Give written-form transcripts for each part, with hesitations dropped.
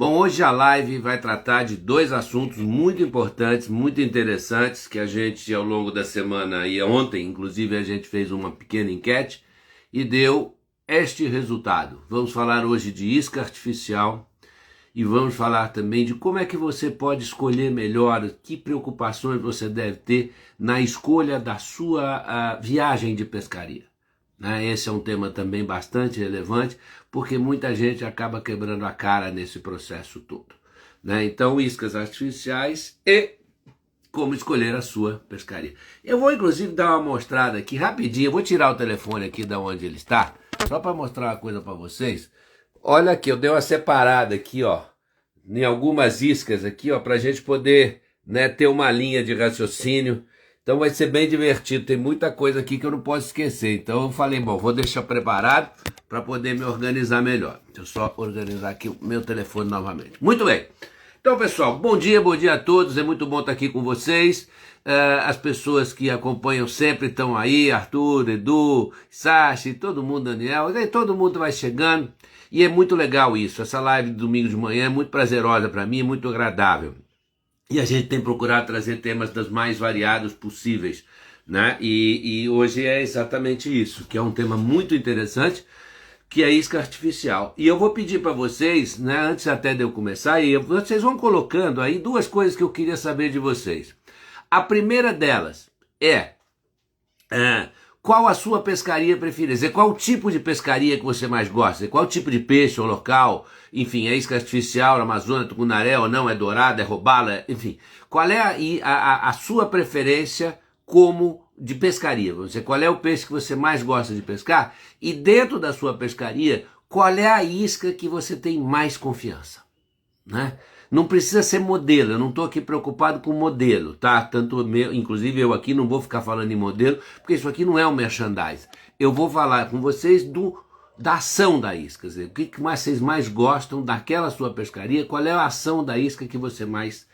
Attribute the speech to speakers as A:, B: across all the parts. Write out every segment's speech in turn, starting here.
A: Bom, hoje a live vai tratar de dois assuntos muito importantes, muito interessantes, que a gente ao longo da semana e ontem, inclusive, a gente fez uma pequena enquete e deu este resultado. Vamos falar hoje de isca artificial e vamos falar também de como é que você pode escolher melhor, que preocupações você deve ter na escolha da sua viagem de pescaria. Esse é um tema também bastante relevante, porque muita gente acaba quebrando a cara nesse processo todo. Então, iscas artificiais e como escolher a sua pescaria. Eu vou, inclusive, dar uma mostrada aqui rapidinho. Eu vou tirar o telefone aqui de onde ele está, só para mostrar uma coisa para vocês. Olha aqui, eu dei uma separada aqui, ó, em algumas iscas aqui, ó, para a gente poder, ter uma linha de raciocínio. Então vai ser bem divertido, tem muita coisa aqui que eu não posso esquecer. Então eu falei, bom, vou deixar preparado para poder me organizar melhor. Deixa eu só organizar aqui o meu telefone novamente. Muito bem. Então, pessoal, bom dia a todos. É muito bom estar aqui com vocês. As pessoas que acompanham sempre estão aí, Arthur, Edu, Sachi, todo mundo, Daniel, todo mundo vai chegando. E é muito legal isso. Essa live de domingo de manhã é muito prazerosa para mim, muito agradável. E a gente tem procurado trazer temas das mais variados possíveis, E hoje é exatamente isso, que é um tema muito interessante, que é a isca artificial. E eu vou pedir para vocês, antes até de eu começar, vocês vão colocando aí duas coisas que eu queria saber de vocês. A primeira delas é qual a sua pescaria preferida? Quer dizer, qual o tipo de pescaria que você mais gosta? Qual o tipo de peixe ou local? Enfim, é isca artificial, Amazônia, tucunaré ou não? É dourada, é robala? Enfim, qual é a sua preferência como de pescaria? Qual é o peixe que você mais gosta de pescar? E dentro da sua pescaria, qual é a isca que você tem mais confiança? Não precisa ser modelo, eu não estou aqui preocupado com modelo, tá? Inclusive eu aqui não vou ficar falando em modelo, porque isso aqui não é um merchandise. Eu vou falar com vocês da ação da isca, quer dizer, o que vocês mais gostam daquela sua pescaria, qual é a ação da isca que você mais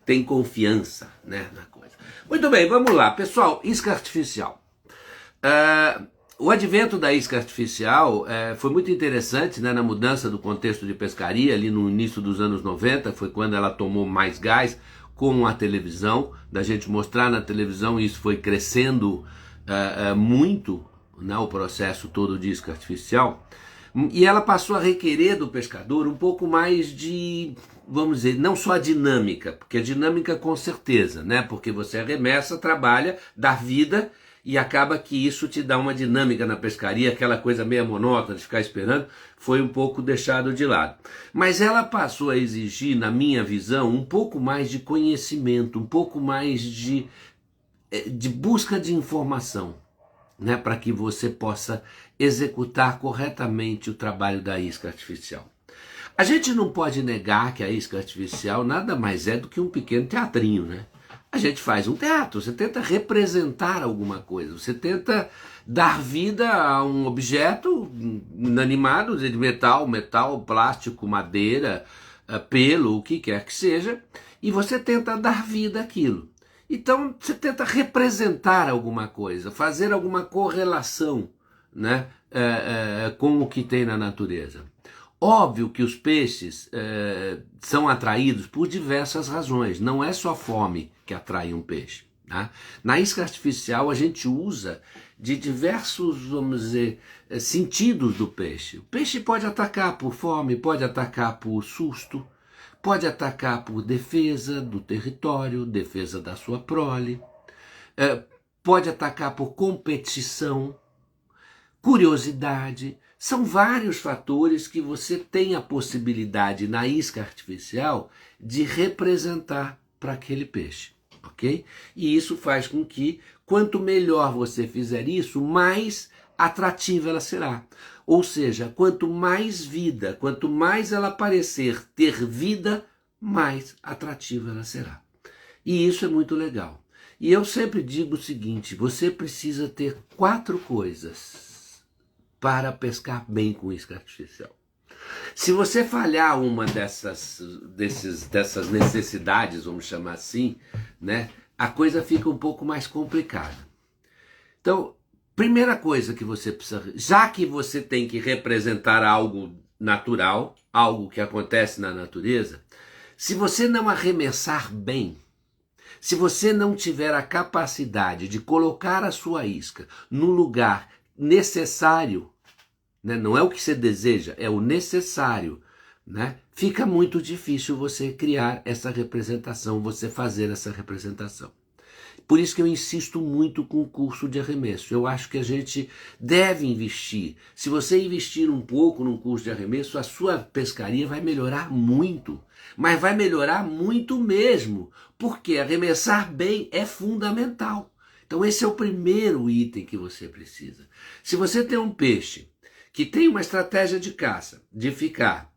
A: tem confiança, na coisa. Muito bem, vamos lá, pessoal, isca artificial. O advento da isca artificial foi muito interessante, na mudança do contexto de pescaria, ali no início dos anos 90, foi quando ela tomou mais gás com a televisão, da gente mostrar na televisão, isso foi crescendo muito, o processo todo de isca artificial, e ela passou a requerer do pescador um pouco mais de, vamos dizer, não só a dinâmica, porque a dinâmica com certeza, porque você arremessa, trabalha, dá vida, e acaba que isso te dá uma dinâmica na pescaria, aquela coisa meio monótona de ficar esperando, foi um pouco deixado de lado. Mas ela passou a exigir, na minha visão, um pouco mais de conhecimento, um pouco mais de busca de informação, para que você possa executar corretamente o trabalho da isca artificial. A gente não pode negar que a isca artificial nada mais é do que um pequeno teatrinho, A gente faz um teatro, você tenta representar alguma coisa, você tenta dar vida a um objeto inanimado, de metal, plástico, madeira, pelo, o que quer que seja, e você tenta dar vida àquilo. Então você tenta representar alguma coisa, fazer alguma correlação, com o que tem na natureza. Óbvio que os peixes são atraídos por diversas razões, não é só fome que atrai um peixe. Na isca artificial a gente usa de diversos, vamos dizer, sentidos do peixe. O peixe pode atacar por fome, pode atacar por susto, pode atacar por defesa do território, defesa da sua prole, pode atacar por competição, curiosidade. São vários fatores que você tem a possibilidade na isca artificial de representar para aquele peixe, ok? E isso faz com que, quanto melhor você fizer isso, mais atrativa ela será. Ou seja, quanto mais vida, quanto mais ela parecer ter vida, mais atrativa ela será. E isso é muito legal. E eu sempre digo o seguinte, você precisa ter 4 coisas para pescar bem com isca artificial. Se você falhar uma dessas necessidades, vamos chamar assim, a coisa fica um pouco mais complicada. Então, primeira coisa que você precisa, já que você tem que representar algo natural, algo que acontece na natureza, se você não arremessar bem, se você não tiver a capacidade de colocar a sua isca no lugar necessário, né? Não é o que você deseja, é o necessário, né? Fica muito difícil você criar essa representação, você fazer essa representação. Por isso que eu insisto muito com o curso de arremesso. Eu acho que a gente deve investir. Se você investir um pouco num curso de arremesso, a sua pescaria vai melhorar muito. Mas vai melhorar muito mesmo. Porque arremessar bem é fundamental. Então esse é o primeiro item que você precisa. Se você tem um peixe que tem uma estratégia de caça, de ficar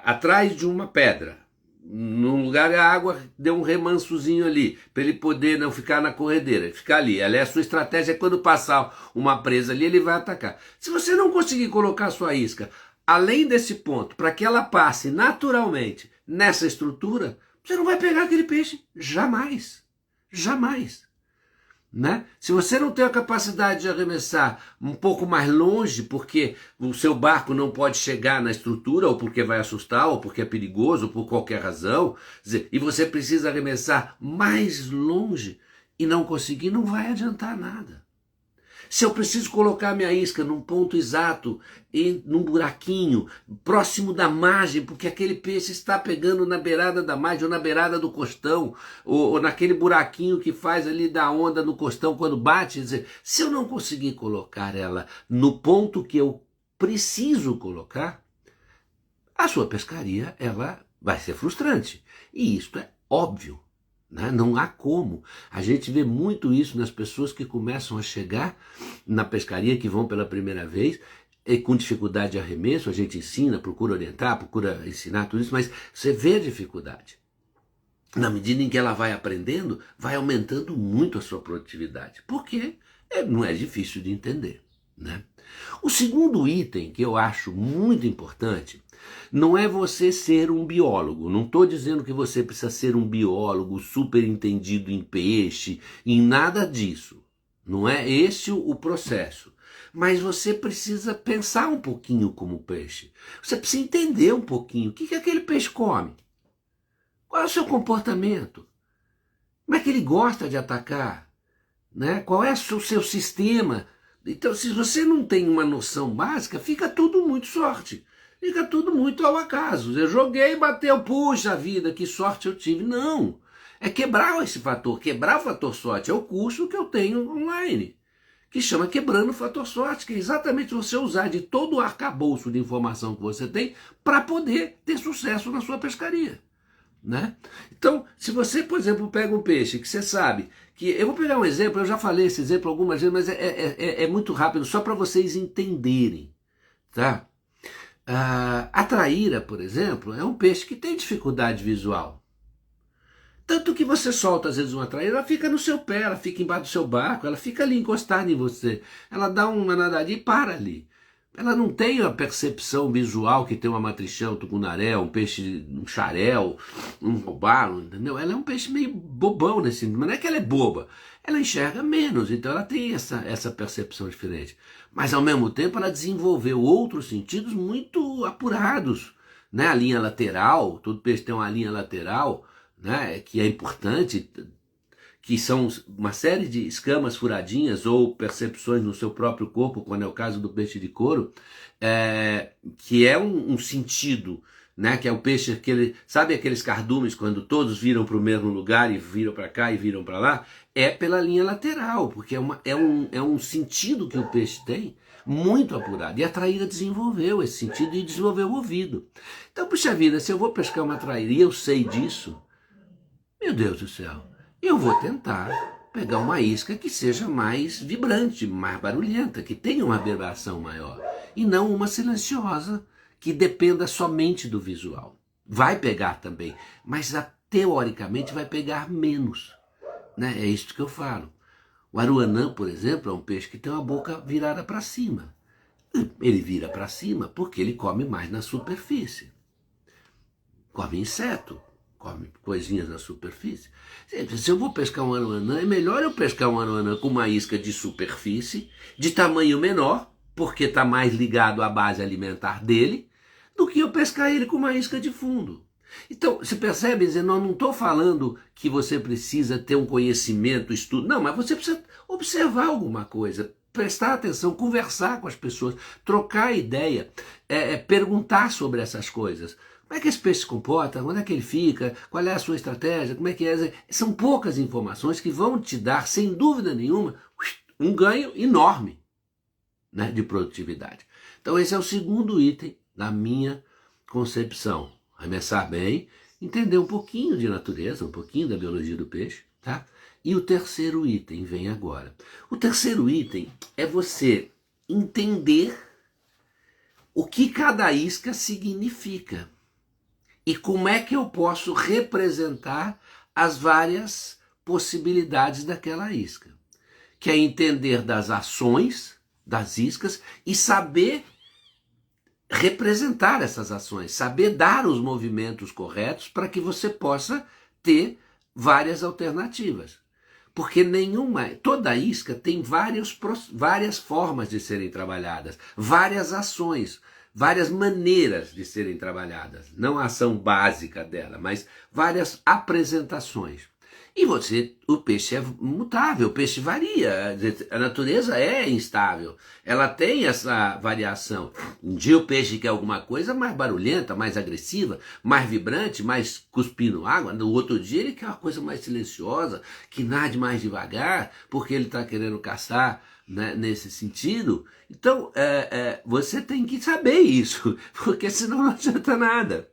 A: atrás de uma pedra, num lugar a água deu um remansozinho ali, para ele poder não ficar na corredeira, ficar ali. Ela é a sua estratégia, quando passar uma presa ali, ele vai atacar. Se você não conseguir colocar a sua isca além desse ponto, para que ela passe naturalmente nessa estrutura, você não vai pegar aquele peixe jamais. Jamais. Né? Se você não tem a capacidade de arremessar um pouco mais longe, porque o seu barco não pode chegar na estrutura, ou porque vai assustar, ou porque é perigoso, ou por qualquer razão, e você precisa arremessar mais longe e não conseguir, não vai adiantar nada. Se eu preciso colocar minha isca num ponto exato, num buraquinho, próximo da margem, porque aquele peixe está pegando na beirada da margem, ou na beirada do costão, ou naquele buraquinho que faz ali da onda no costão quando bate, se eu não conseguir colocar ela no ponto que eu preciso colocar, a sua pescaria ela vai ser frustrante. E isto é óbvio. Não há como. A gente vê muito isso nas pessoas que começam a chegar na pescaria, que vão pela primeira vez, e com dificuldade de arremesso. A gente ensina, procura orientar, procura ensinar tudo isso, mas você vê a dificuldade. Na medida em que ela vai aprendendo, vai aumentando muito a sua produtividade. Por quê? Não é difícil de entender. Né? O segundo item que eu acho muito importante não é você ser um biólogo. Não estou dizendo que você precisa ser um biólogo super entendido em peixe, em nada disso. Não é esse o processo. Mas você precisa pensar um pouquinho como peixe. Você precisa entender um pouquinho o que aquele peixe come. Qual é o seu comportamento? Como é que ele gosta de atacar? Né? Qual é o seu sistema? Então, se você não tem uma noção básica, fica tudo muito sorte. Fica tudo muito ao acaso. Eu joguei, bateu, puxa vida, que sorte eu tive. Não. É quebrar esse fator, quebrar o fator sorte. É o curso que eu tenho online, que chama Quebrando o Fator Sorte, que é exatamente você usar de todo o arcabouço de informação que você tem para poder ter sucesso na sua pescaria. Né? Então, se você, por exemplo, pega um peixe que você sabe que... Eu vou pegar um exemplo, eu já falei esse exemplo algumas vezes, mas é muito rápido, só para vocês entenderem. Tá? A traíra, por exemplo, é um peixe que tem dificuldade visual. Tanto que você solta às vezes uma traíra, ela fica no seu pé, ela fica embaixo do seu barco, ela fica ali encostada em você. Ela dá uma nadadinha e para ali. Ela não tem a percepção visual que tem uma matrichão, um tucunaré, um peixe, um xarel, um robalo, entendeu? Ela é um peixe meio bobão nesse sentido, mas não é que ela é boba, ela enxerga menos, então ela tem essa percepção diferente. Mas ao mesmo tempo ela desenvolveu outros sentidos muito apurados, né? A linha lateral, todo peixe tem uma linha lateral, né? Que é importante, que são uma série de escamas furadinhas ou percepções no seu próprio corpo, quando é o caso do peixe de couro, que é um sentido, né? Que é o peixe, sabe aqueles cardumes quando todos viram para o mesmo lugar e viram para cá e viram para lá? É pela linha lateral, porque é um sentido que o peixe tem muito apurado. E a traíra desenvolveu esse sentido e desenvolveu o ouvido. Então, puxa vida, se eu vou pescar uma traíra e eu sei disso, meu Deus do céu, eu vou tentar pegar uma isca que seja mais vibrante, mais barulhenta, que tenha uma vibração maior, e não uma silenciosa, que dependa somente do visual. Vai pegar também, mas teoricamente vai pegar menos. Né? É isso que eu falo. O aruanã, por exemplo, é um peixe que tem uma boca virada para cima. Ele vira para cima porque ele come mais na superfície. Come inseto. Come coisinhas na superfície. Se eu vou pescar um aruanã, é melhor eu pescar um aruanã com uma isca de superfície, de tamanho menor, porque está mais ligado à base alimentar dele, do que eu pescar ele com uma isca de fundo. Então, você percebe, eu não estou falando que você precisa ter um conhecimento, estudo, não, mas você precisa observar alguma coisa, prestar atenção, conversar com as pessoas, trocar ideia, perguntar sobre essas coisas. Como é que esse peixe se comporta? Onde é que ele fica? Qual é a sua estratégia? Como é que é? São poucas informações que vão te dar, sem dúvida nenhuma, um ganho enorme, né, de produtividade. Então esse é o segundo item da minha concepção. Arremessar bem, entender um pouquinho de natureza, um pouquinho da biologia do peixe, tá? E o terceiro item vem agora. O terceiro item é você entender o que cada isca significa e como é que eu posso representar as várias possibilidades daquela isca. Que é entender das ações das iscas e saber representar essas ações, saber dar os movimentos corretos para que você possa ter várias alternativas. Porque toda isca tem várias formas de serem trabalhadas, várias ações, várias maneiras de serem trabalhadas. Não a ação básica dela, mas várias apresentações. E o peixe é mutável, o peixe varia, a natureza é instável, ela tem essa variação. Um dia o peixe quer alguma coisa mais barulhenta, mais agressiva, mais vibrante, mais cuspindo água, no outro dia ele quer uma coisa mais silenciosa, que nade mais devagar, porque ele está querendo caçar, né, nesse sentido. Então você tem que saber isso, porque senão não adianta nada.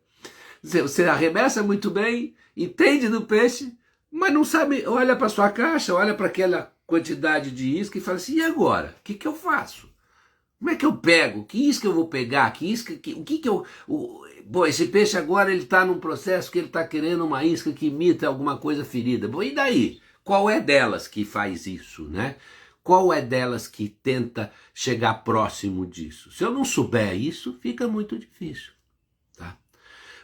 A: Você arremessa muito bem, entende do peixe, mas não sabe, olha para sua caixa, olha para aquela quantidade de isca e fala assim, e agora? O que eu faço? Como é que eu pego? Que isca eu vou pegar? Bom, esse peixe agora ele está num processo que ele está querendo uma isca que imita alguma coisa ferida. Bom, e daí? Qual é delas que faz isso, né? Qual é delas que tenta chegar próximo disso? Se eu não souber isso, fica muito difícil.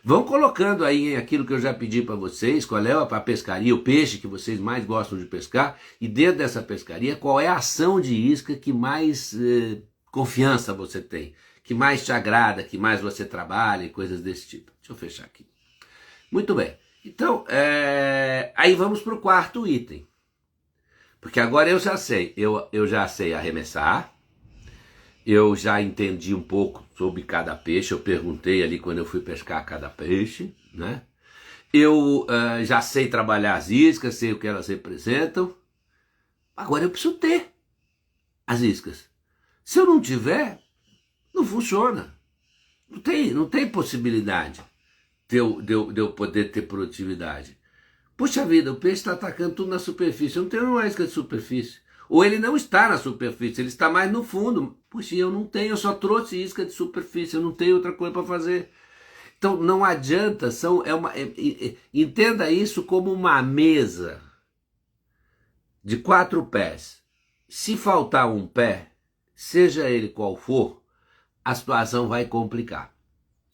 A: Vão colocando aí aquilo que eu já pedi para vocês, qual é a pescaria, o peixe que vocês mais gostam de pescar, e dentro dessa pescaria, qual é a ação de isca que mais confiança você tem, que mais te agrada, que mais você trabalha e coisas desse tipo. Deixa eu fechar aqui. Muito bem. Então, aí vamos para o quarto item. Porque agora eu já sei, eu já sei arremessar, eu já entendi um pouco sobre cada peixe, eu perguntei ali quando eu fui pescar cada peixe, né? Eu já sei trabalhar as iscas, sei o que elas representam. Agora eu preciso ter as iscas. Se eu não tiver, não funciona. Não tem possibilidade de eu poder ter produtividade. Puxa vida, o peixe está atacando tudo na superfície, eu não tenho uma isca de superfície. Ou ele não está na superfície, ele está mais no fundo. Puxa, eu não tenho, eu só trouxe isca de superfície, eu não tenho outra coisa para fazer. Então não adianta, entenda isso como uma mesa de 4 pés. Se faltar um pé, seja ele qual for, a situação vai complicar.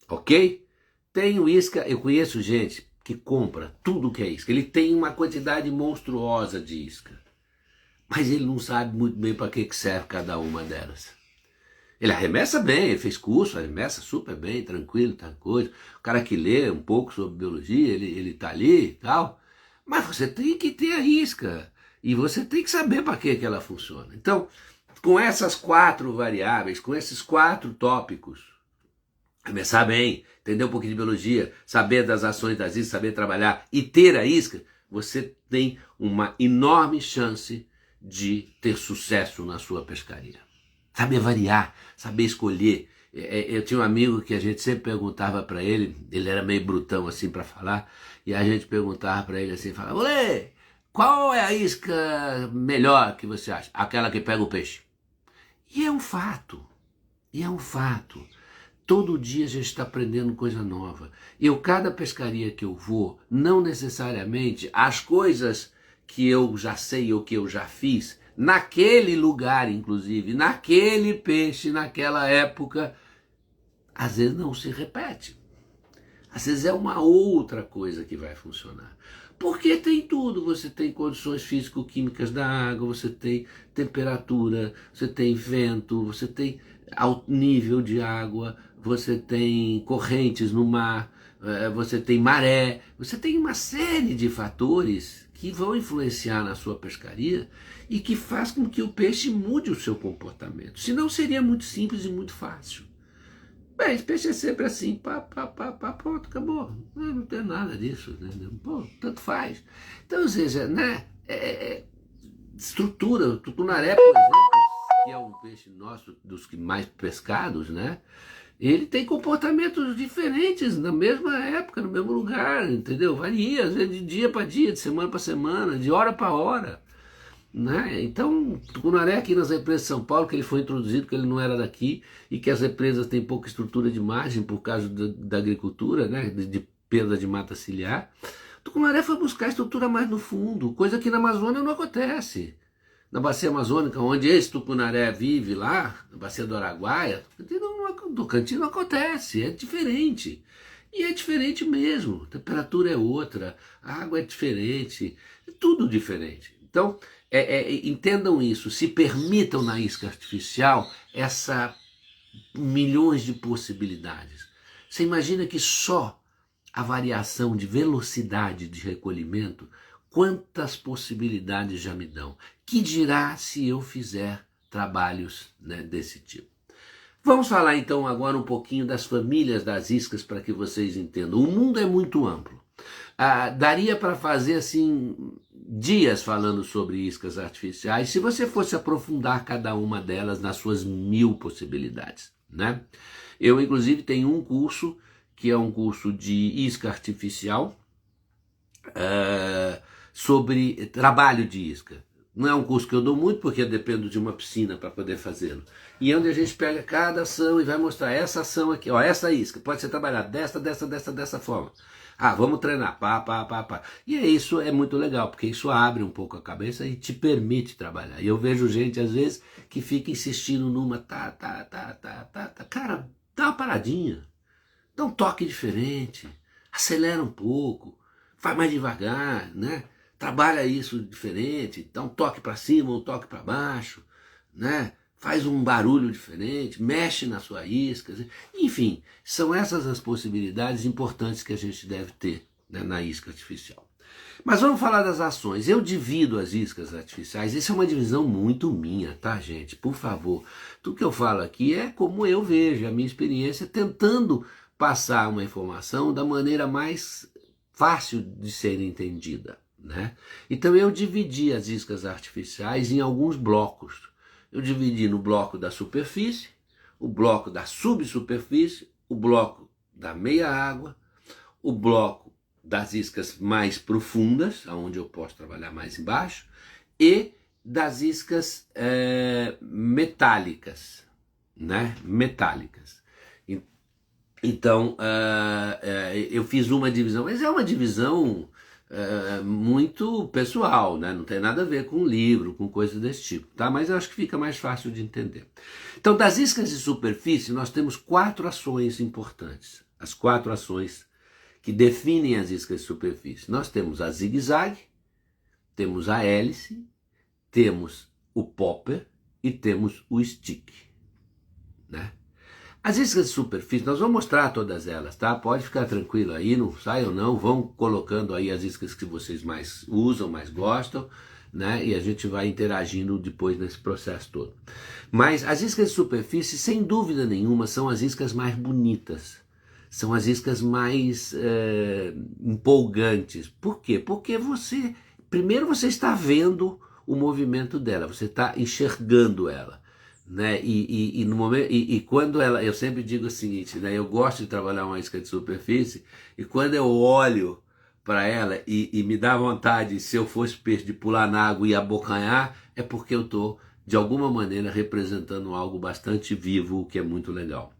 A: Ok? Tenho isca, eu conheço gente que compra tudo que é isca. Ele tem uma quantidade monstruosa de isca. Mas ele não sabe muito bem para que serve cada uma delas. Ele arremessa bem, ele fez curso, arremessa super bem, tranquilo, tá coisa. O cara que lê um pouco sobre biologia, ele tá ali e tal. Mas você tem que ter a isca. E você tem que saber para que ela funciona. Então, com essas 4 variáveis, com esses 4 tópicos, arremessar bem, entender um pouquinho de biologia, saber das ações das iscas, saber trabalhar e ter a isca, você tem uma enorme chance de ter sucesso na sua pescaria. Saber variar, saber escolher. Eu tinha um amigo que a gente sempre perguntava para ele, ele era meio brutão assim para falar, e a gente perguntava para ele assim, falava, olê, qual é a isca melhor que você acha? Aquela que pega o peixe. E é um fato. Todo dia a gente está aprendendo coisa nova. Cada pescaria que eu vou, não necessariamente as coisas que eu já sei ou que eu já fiz, naquele lugar inclusive, naquele peixe, naquela época, às vezes não se repete. Às vezes é uma outra coisa que vai funcionar. Porque tem tudo, você tem condições físico-químicas da água, você tem temperatura, você tem vento, você tem alto nível de água, você tem correntes no mar, você tem maré, você tem uma série de fatores que vão influenciar na sua pescaria e que faz com que o peixe mude o seu comportamento. Senão seria muito simples e muito fácil. Bem, esse peixe é sempre assim, pronto, acabou. Não tem nada disso, entendeu? Pô, tanto faz. Então, ou seja, né, estrutura, o tucunaré, por exemplo, que é um peixe nosso, dos que mais pescados, né? Ele tem comportamentos diferentes na mesma época, no mesmo lugar, entendeu? Varia, às vezes de dia para dia, de semana para semana, de hora para hora, né? Então, o tucunaré aqui nas represas de São Paulo, que ele foi introduzido, que ele não era daqui, e que as represas têm pouca estrutura de margem por causa da agricultura, né? De perda de mata ciliar, o tucunaré foi buscar estrutura mais no fundo, coisa que na Amazônia não acontece. Na bacia amazônica, onde esse tucunaré vive lá, na bacia do Araguaia, do Tocantins não acontece, é diferente. E é diferente mesmo, a temperatura é outra, a água é diferente, é tudo diferente. Então, entendam isso, se permitam na isca artificial essa milhões de possibilidades. Você imagina que só a variação de velocidade de recolhimento, quantas possibilidades já me dão? Que dirá se eu fizer trabalhos, né, desse tipo? Vamos falar então agora um pouquinho das famílias das iscas para que vocês entendam. O mundo é muito amplo. Daria para fazer assim dias falando sobre iscas artificiais se você fosse aprofundar cada uma delas nas suas 1000 possibilidades, né? Eu inclusive tenho um curso que é um curso de isca artificial sobre trabalho de isca. Não é um curso que eu dou muito, porque eu dependo de uma piscina para poder fazê-lo. E é onde a gente pega cada ação e vai mostrar essa ação aqui, ó, essa isca, pode ser trabalhada dessa forma. Vamos treinar, pá. E isso é muito legal, porque isso abre um pouco a cabeça e te permite trabalhar. E eu vejo gente, às vezes, que fica insistindo numa, Cara, dá uma paradinha, dá um toque diferente, acelera um pouco, faz mais devagar, né? Trabalha isso diferente, dá um toque para cima, um toque para baixo, né? Faz um barulho diferente, mexe na sua isca, enfim, são essas as possibilidades importantes que a gente deve ter, né, na isca artificial. Mas vamos falar das ações. Eu divido as iscas artificiais, isso é uma divisão muito minha, tá, gente? Por favor, tudo que eu falo aqui é como eu vejo, a minha experiência, tentando passar uma informação da maneira mais fácil de ser entendida, né? Então eu dividi as iscas artificiais em alguns blocos. Eu dividi no bloco da superfície, o bloco da subsuperfície, o bloco da meia água, o bloco das iscas mais profundas, onde eu posso trabalhar mais embaixo, e das iscas metálicas, né? Metálicas. Então, eu fiz uma divisão, mas é uma divisão muito pessoal, né? Não tem nada a ver com livro, com coisa desse tipo, tá? Mas eu acho que fica mais fácil de entender. Então, das iscas de superfície, nós temos 4 ações importantes. As 4 ações que definem as iscas de superfície. Nós temos a zigue-zague, temos a hélice, temos o popper e temos o stick, né? As iscas de superfície, nós vamos mostrar todas elas, tá? Pode ficar tranquilo aí, não saiam não, vão colocando aí as iscas que vocês mais usam, mais gostam, né? E a gente vai interagindo depois nesse processo todo. Mas as iscas de superfície, sem dúvida nenhuma, são as iscas mais bonitas. São as iscas mais empolgantes. Por quê? Porque primeiro você está vendo o movimento dela, você está enxergando ela, né? No momento, quando ela, eu sempre digo o seguinte, né? Eu gosto de trabalhar uma isca de superfície e quando eu olho para ela e me dá vontade, se eu fosse peixe, de pular na água e abocanhar, é porque eu estou, de alguma maneira, representando algo bastante vivo, o que é muito legal.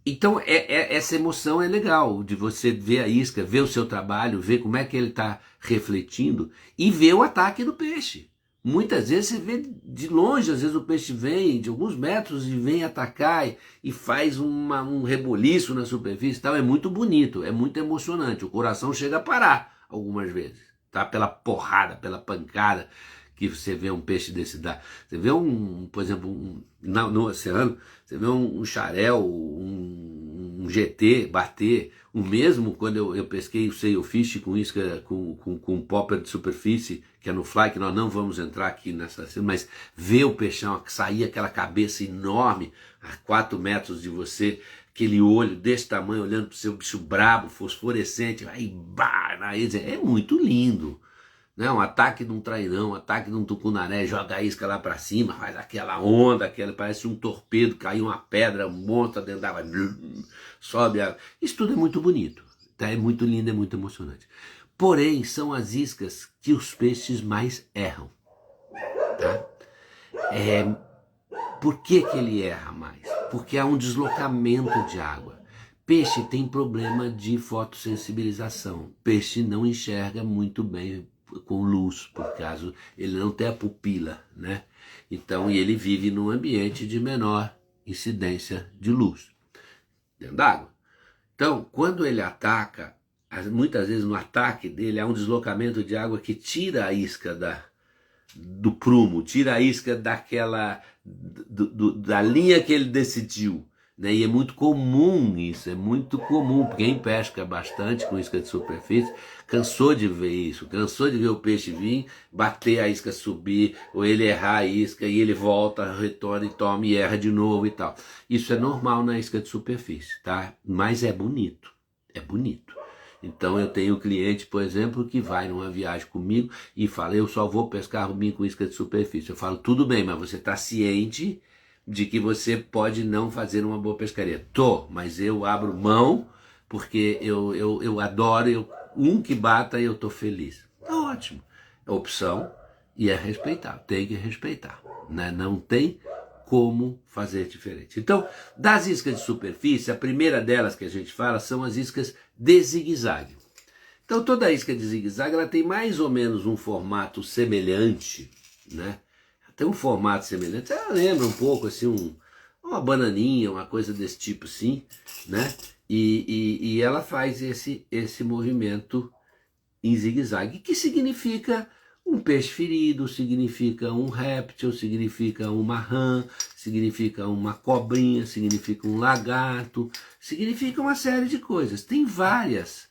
A: Então essa emoção é legal, de você ver a isca, ver o seu trabalho, ver como é que ele está refletindo e ver o ataque do peixe. Muitas vezes você vê de longe, às vezes o peixe vem de alguns metros e vem atacar e faz um reboliço na superfície e tal. É muito bonito, é muito emocionante, o coração chega a parar algumas vezes, tá? Pela porrada, pela pancada que você vê um peixe desse você vê por exemplo, no oceano, você vê um xarel, um GT bater, o mesmo quando eu pesquei o sailfish com isca, com popper de superfície, que é no fly, que nós não vamos entrar aqui nessa cena, mas ver o peixão sair aquela cabeça enorme a 4 metros de você, aquele olho desse tamanho olhando para o seu bicho brabo, fosforescente, aí é muito lindo. Né? Um ataque de um trairão, um ataque de um tucunaré, joga a isca lá para cima, faz aquela onda, parece um torpedo, caiu uma pedra, um monstro dentro da água, sobe a... Isso tudo é muito bonito, tá? É muito lindo, é muito emocionante. Porém, são as iscas que os peixes mais erram. Tá? Por que ele erra mais? Porque há um deslocamento de água. Peixe tem problema de fotossensibilização. Peixe não enxerga muito bem com luz, por causa ele não tem a pupila, né? Então, e ele vive num ambiente de menor incidência de luz dentro d'água. Então, quando ele ataca, muitas vezes no ataque dele há um deslocamento de água que tira a isca do prumo, tira a isca da linha que ele decidiu. Né? E é muito comum isso, é muito comum. Quem pesca bastante com isca de superfície cansou de ver isso, cansou de ver o peixe vir, bater a isca, subir, ou ele errar a isca e ele volta, retorna e toma e erra de novo e tal. Isso é normal na isca de superfície, tá? Mas é bonito, é bonito. Então eu tenho cliente, por exemplo, que vai numa viagem comigo e fala, eu só vou pescar rubim com isca de superfície. Eu falo, tudo bem, mas você está ciente de que você pode não fazer uma boa pescaria? Mas eu abro mão porque eu adoro, um que bata e eu estou feliz. Tá ótimo, é opção e é respeitar, tem que respeitar, né? Não tem como fazer diferente. Então, das iscas de superfície, a primeira delas que a gente fala são as iscas de zigue-zague. Então, toda isca de zigue-zague ela tem mais ou menos um formato semelhante, né? Tem um formato semelhante, ela lembra um pouco assim, uma bananinha, uma coisa desse tipo assim, né? E ela faz esse movimento em zigue-zague, que significa um peixe ferido, significa um réptil, significa uma rã, significa uma cobrinha, significa um lagarto, significa uma série de coisas. Tem várias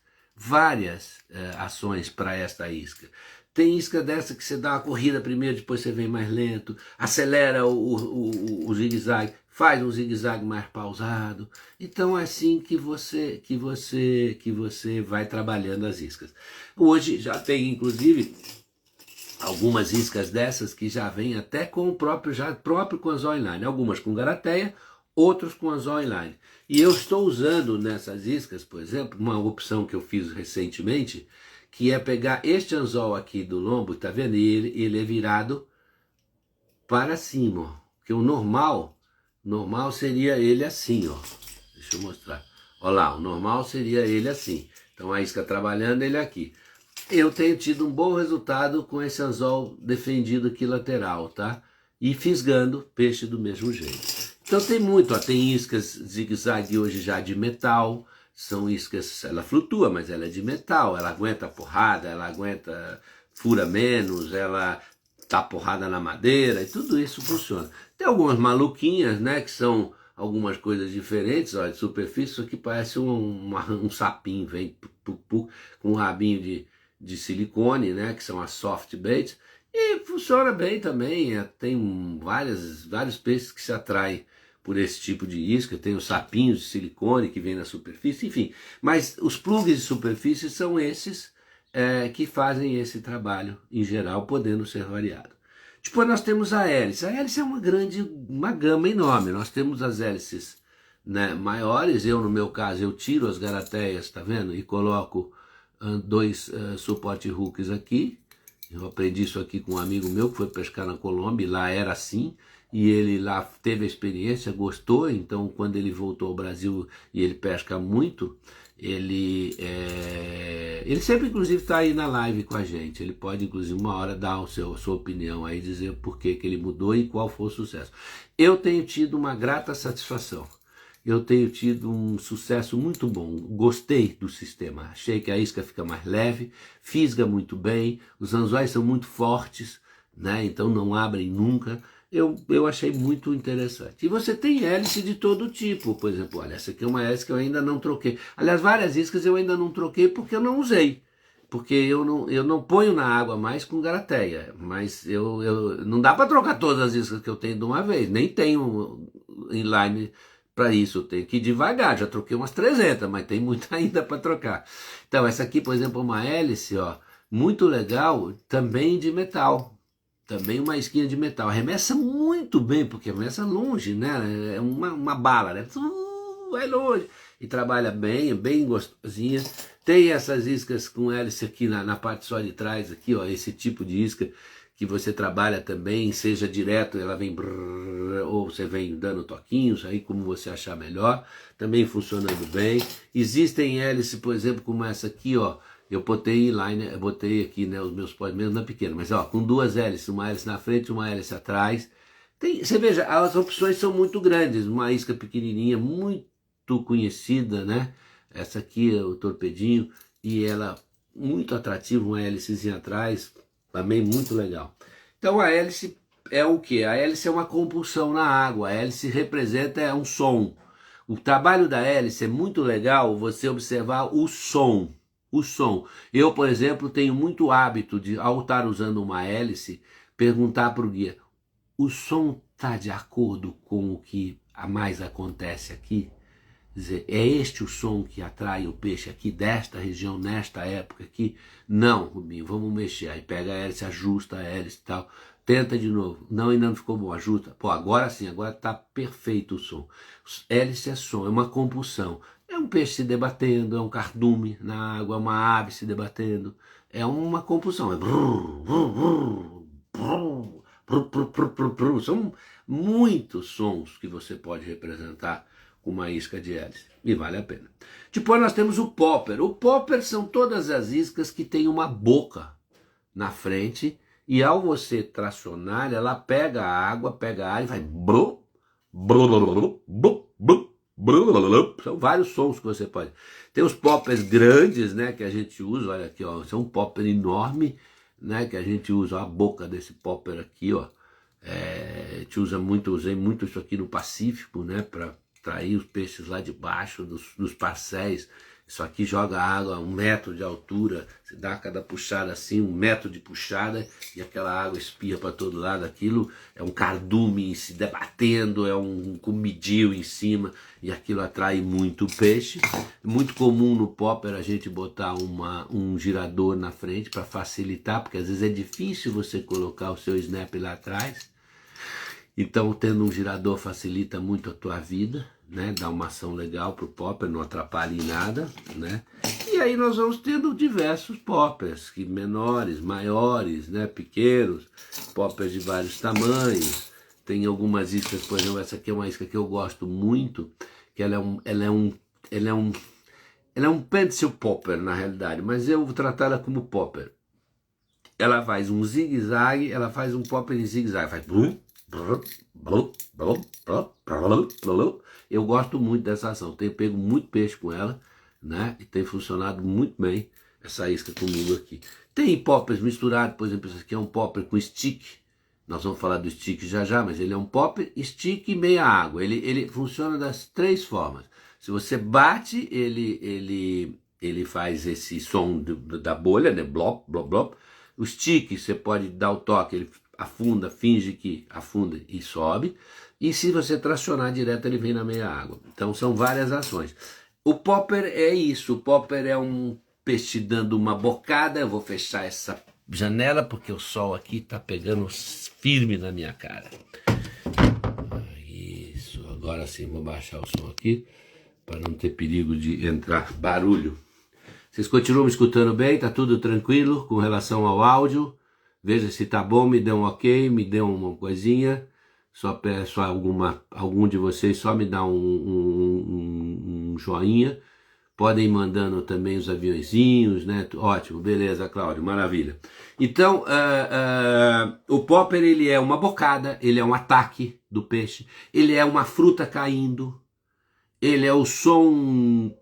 A: ações para esta isca. Tem isca dessa que você dá uma corrida primeiro, depois você vem mais lento, acelera o zigue-zague, faz um zigue-zague mais pausado. Então é assim que você vai trabalhando as iscas. Hoje já tem inclusive algumas iscas dessas que já vêm até com o próprio com anzol inline, algumas com garateia, outros com anzol inline. E eu estou usando nessas iscas, por exemplo, uma opção que eu fiz recentemente, que é pegar este anzol aqui do lombo, tá vendo? E ele é virado para cima, ó. Porque o normal seria ele assim, ó. Deixa eu mostrar. Olha lá, o normal seria ele assim. Então a isca trabalhando, ele aqui. Eu tenho tido um bom resultado com esse anzol defendido aqui lateral, tá? E fisgando peixe do mesmo jeito. Então tem muito, ó, tem iscas zigue-zague hoje já de metal. São iscas, ela flutua, mas ela é de metal, ela aguenta porrada, ela aguenta, fura menos, ela dá porrada na madeira, e tudo isso funciona. Tem algumas maluquinhas, né, que são algumas coisas diferentes, olha, de superfície, isso aqui parece um sapinho, vem com um rabinho de silicone, né, que são as soft baits, e funciona bem também, tem vários peixes que se atraem por esse tipo de isca, tem os sapinhos de silicone que vem na superfície, enfim. Mas os plugs de superfície são esses que fazem esse trabalho, em geral, podendo ser variado. Depois nós temos a hélice. A hélice é uma gama enorme. Nós temos as hélices, né, maiores. No meu caso, eu tiro as garateias, tá vendo? E coloco dois suporte hooks aqui. Eu aprendi isso aqui com um amigo meu que foi pescar na Colômbia, e lá era assim. E ele lá teve a experiência, gostou, então quando ele voltou ao Brasil e ele pesca muito, ele sempre inclusive está aí na live com a gente, ele pode inclusive uma hora dar a sua opinião aí, dizer por que ele mudou e qual foi o sucesso. Eu tenho tido uma grata satisfação, eu tenho tido um sucesso muito bom, gostei do sistema, achei que a isca fica mais leve, fisga muito bem, os anzóis são muito fortes, né? Então não abrem nunca. Eu achei muito interessante. E você tem hélice de todo tipo, por exemplo, olha, essa aqui é uma hélice que eu ainda não troquei. Aliás, várias iscas eu ainda não troquei porque eu não usei. Porque eu não ponho na água mais com garateia, mas não dá para trocar todas as iscas que eu tenho de uma vez, nem tenho inline para isso, eu tenho que ir devagar, já troquei umas 300, mas tem muita ainda para trocar. Então essa aqui, por exemplo, é uma hélice, ó, muito legal, também de metal, também uma isquinha de metal, arremessa muito bem, porque arremessa longe, né, é uma bala, né, vai longe, e trabalha bem, é bem gostosinha. Tem essas iscas com hélice aqui na parte só de trás, aqui, ó, esse tipo de isca que você trabalha também, seja direto, ela vem brrr, ou você vem dando toquinhos, aí como você achar melhor, também funcionando bem. Existem hélices, por exemplo, como essa aqui, ó, eu botei inline, eu botei aqui, né, os meus pós mesmo na pequena, mas ó, com duas hélices, uma hélice na frente e uma hélice atrás. Você veja, as opções são muito grandes, uma isca pequenininha, muito conhecida, né? Essa aqui é o torpedinho e ela muito atrativa, uma hélicezinha atrás, também muito legal. Então a hélice é o que? A hélice é uma compulsão na água, a hélice representa um som. O trabalho da hélice é muito legal você observar o som. O som. Eu, por exemplo, tenho muito hábito de, ao estar usando uma hélice, perguntar para o guia, o som está de acordo com o que a mais acontece aqui? Quer dizer, é este o som que atrai o peixe aqui, desta região, nesta época aqui? Não, Rubinho, vamos mexer. Aí pega a hélice, ajusta a hélice e tal. Tenta de novo. Não, ainda não ficou bom, ajusta. Pô, agora sim, agora está perfeito o som. Hélice é som, é uma compulsão. É um peixe se debatendo, é um cardume na água, é uma ave se debatendo. É uma compulsão. É brrr, brrr, brrr, brrr, brrr, brrr, brrr, brrr. São muitos sons que você pode representar uma isca de hélice, e vale a pena. Depois nós temos o popper. O popper são todas as iscas que têm uma boca na frente, e ao você tracionar, ela pega a água, pega a ar e vai blu, blu, blu, blu, blu, blu. São vários sons que você pode. Tem os poppers grandes, né, que a gente usa, olha aqui, ó, são um popper enorme, né, que a gente usa a boca desse popper aqui, ó. A gente usa muito, usei muito isso aqui no Pacífico, né, para trair os peixes lá de baixo dos parcéis. Isso aqui joga água a 1 metro de altura, você dá cada puxada assim, 1 metro de puxada, e aquela água espirra para todo lado. Aquilo é um cardume se debatendo, é um comidil em cima, e aquilo atrai muito peixe. Muito comum no popper a gente botar um girador na frente para facilitar, porque às vezes é difícil você colocar o seu snap lá atrás. Então, tendo um girador facilita muito a tua vida, né? Dá uma ação legal pro popper, não atrapalha em nada, né? E aí nós vamos tendo diversos poppers, que menores, maiores, né? Pequenos, poppers de vários tamanhos. Tem algumas iscas, por exemplo, essa aqui é uma isca que eu gosto muito, que ela é um pencil popper na realidade, mas eu vou tratar ela como popper. Ela faz um zigue-zague, ela faz um popper em zigue-zague, faz eu gosto muito dessa ação, tenho pego muito peixe com ela, né? E tem funcionado muito bem essa isca comigo aqui. Tem poppers misturados, por exemplo, esse aqui é um popper com stick. Nós vamos falar do stick já já, mas ele é um popper, stick e meia água. Ele funciona das 3 formas. Se você bate, ele faz esse som da bolha, né? Blop, blop, blop. O stick, você pode dar o toque, ele afunda, finge que afunda e sobe. E se você tracionar direto, ele vem na meia água. Então são várias ações. O popper é isso, o popper é um peixe dando uma bocada. Eu vou fechar essa janela porque o sol aqui tá pegando firme na minha cara. Isso, agora sim, vou baixar o som aqui para não ter perigo de entrar barulho. Vocês continuam me escutando bem? Tá tudo tranquilo com relação ao áudio? Veja se tá bom, me dê um ok, me dê uma coisinha. Só peço a algum de vocês só me dá um joinha. Podem ir mandando também os aviõezinhos, né? Ótimo, beleza, Cláudio, maravilha. Então, o popper, ele é uma bocada, ele é um ataque do peixe, ele é uma fruta caindo, ele é o som.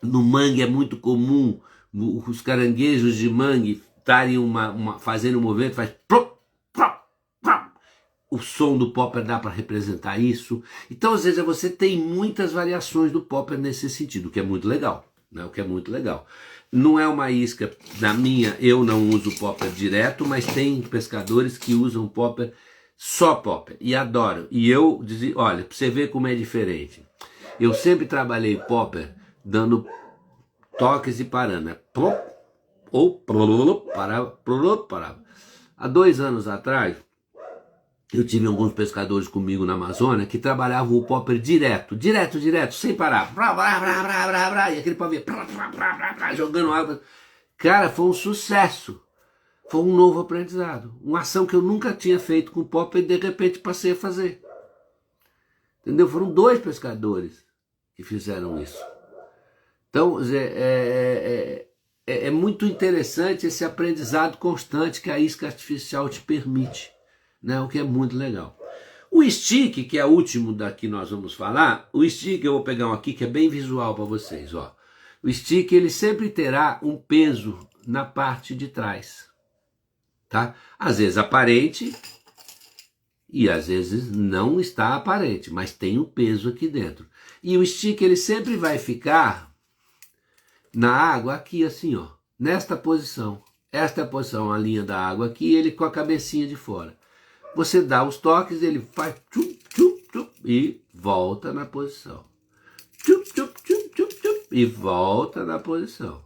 A: No mangue é muito comum os caranguejos de mangue estarem fazendo um movimento, faz plop, plop, o som do popper dá para representar isso. Então, às vezes, você tem muitas variações do popper nesse sentido, o que é muito legal, né? O que é muito legal. Não é uma isca, na minha, eu não uso popper direto, mas tem pescadores que usam popper, só popper, e adoram. E eu dizia, olha, para você ver como é diferente. Eu sempre trabalhei popper dando toques e parando, né? Plop, ou parava, parava. Há 2 anos atrás, eu tive alguns pescadores comigo na Amazônia que trabalhavam o popper direto, sem parar. E aquele pavê jogando água. Cara, foi um sucesso. Foi um novo aprendizado. Uma ação que eu nunca tinha feito com popper e de repente passei a fazer. Entendeu? Foram 2 pescadores que fizeram isso. Então, é muito interessante esse aprendizado constante que a isca artificial te permite, né? O que é muito legal. O stick, que é o último da que nós vamos falar, o stick eu vou pegar um aqui que é bem visual para vocês, ó. O stick ele sempre terá um peso na parte de trás, tá? Às vezes aparente e às vezes não está aparente, mas tem um peso aqui dentro. E o stick ele sempre vai ficar na água aqui assim, ó, nesta posição. Esta é a posição, a linha da água aqui, ele com a cabecinha de fora. Você dá os toques, ele faz tchup, tchup, tchup, e volta na posição. Tchup, tchup, tchup, tchup, tchup, e volta na posição.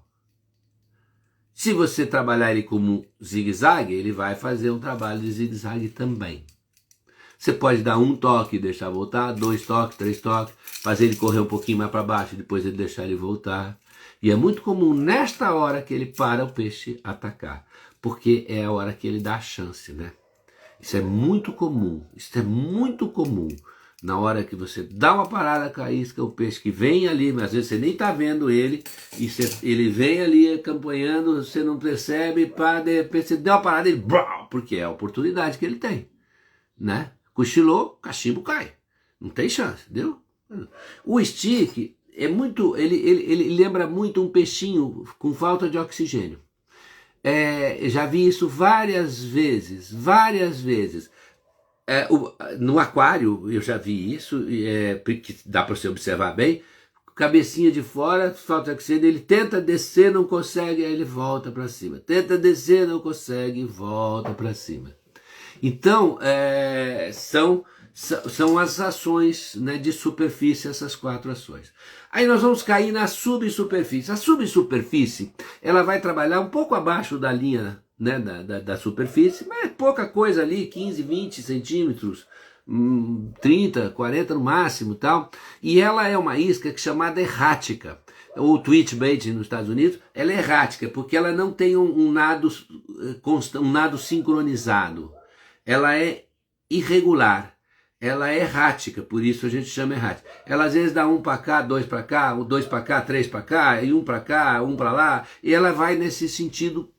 A: Se você trabalhar ele como zigue-zague, ele vai fazer um trabalho de zigue-zague também. Você pode dar um toque e deixar voltar, 2 toques, 3 toques, fazer ele correr um pouquinho mais para baixo, depois ele deixar ele voltar. E é muito comum nesta hora que ele para o peixe atacar, porque é a hora que ele dá a chance, né? Isso é muito comum, Na hora que você dá uma parada com a isca, o peixe que vem ali, mas às vezes você nem está vendo ele, e ele vem ali acompanhando, você não percebe, pá, de repente você deu uma parada e ele, porque é a oportunidade que ele tem, né? Cochilou, cachimbo cai, não tem chance, entendeu? O stick é muito, ele lembra muito um peixinho com falta de oxigênio. Já vi isso várias vezes. No aquário eu já vi isso, porque dá para você observar bem, cabecinha de fora, falta de oxigênio, ele tenta descer, não consegue, aí ele volta para cima. Tenta descer, não consegue, volta para cima. Então, são as ações, né, de superfície, essas 4 ações. Aí nós vamos cair na subsuperfície. A subsuperfície, ela vai trabalhar um pouco abaixo da linha, né, da superfície, mas é pouca coisa ali, 15, 20 centímetros, 30, 40 no máximo, tal. E ela é uma isca chamada errática. O twitchbait nos Estados Unidos, ela é errática, porque ela não tem um nado sincronizado. Ela é irregular, ela é errática, por isso a gente chama errática. Ela às vezes dá 1 para cá, 2 para cá, 2 para cá, 3 para cá, e 1 para cá, 1 para lá, e ela vai nesse sentido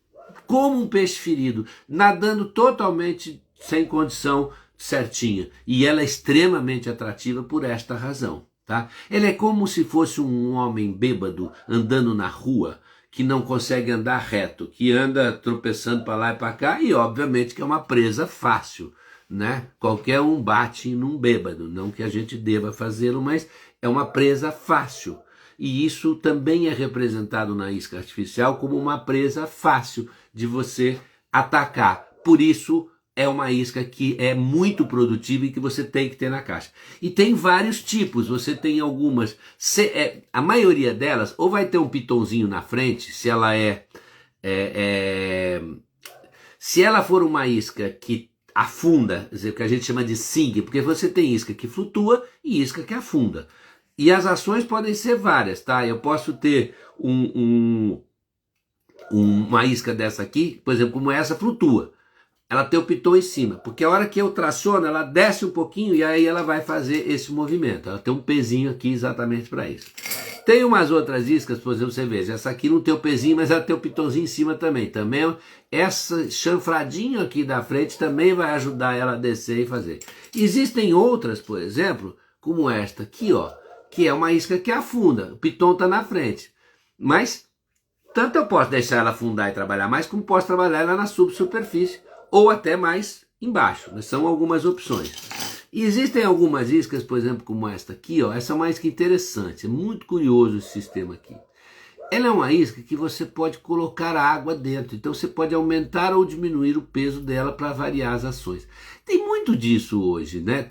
A: como um peixe ferido, nadando totalmente sem condição certinha. E ela é extremamente atrativa por esta razão, tá? Ela é como se fosse um homem bêbado andando na rua, que não consegue andar reto, que anda tropeçando para lá e para cá, e obviamente que é uma presa fácil, né? Qualquer um bate num bêbado, não que a gente deva fazê-lo, mas é uma presa fácil. E isso também é representado na isca artificial como uma presa fácil de você atacar. Por isso é uma isca que é muito produtiva e que você tem que ter na caixa. E tem vários tipos, você tem algumas, a maioria delas ou vai ter um pitonzinho na frente, se ela se ela for uma isca que afunda, quer dizer, o que a gente chama de sing, porque você tem isca que flutua e isca que afunda. E as ações podem ser várias, tá? Eu posso ter uma isca dessa aqui, por exemplo, como essa, flutua. Ela tem o piton em cima, porque a hora que eu traciono, ela desce um pouquinho e aí ela vai fazer esse movimento. Ela tem um pezinho aqui exatamente para isso. Tem umas outras iscas, por exemplo, você vê, essa aqui não tem o pezinho, mas ela tem o pitonzinho em cima também. Também essa chanfradinho aqui da frente também vai ajudar ela a descer e fazer. Existem outras, por exemplo, como esta aqui, ó, que é uma isca que afunda, o piton está na frente. Mas tanto eu posso deixar ela afundar e trabalhar mais, como posso trabalhar ela na subsuperfície, ou até mais embaixo, mas são algumas opções. E existem algumas iscas, por exemplo, como esta aqui, ó, essa é uma isca interessante, é muito curioso esse sistema aqui. Ela é uma isca que você pode colocar água dentro, então você pode aumentar ou diminuir o peso dela para variar as ações. Tem muito disso hoje, né?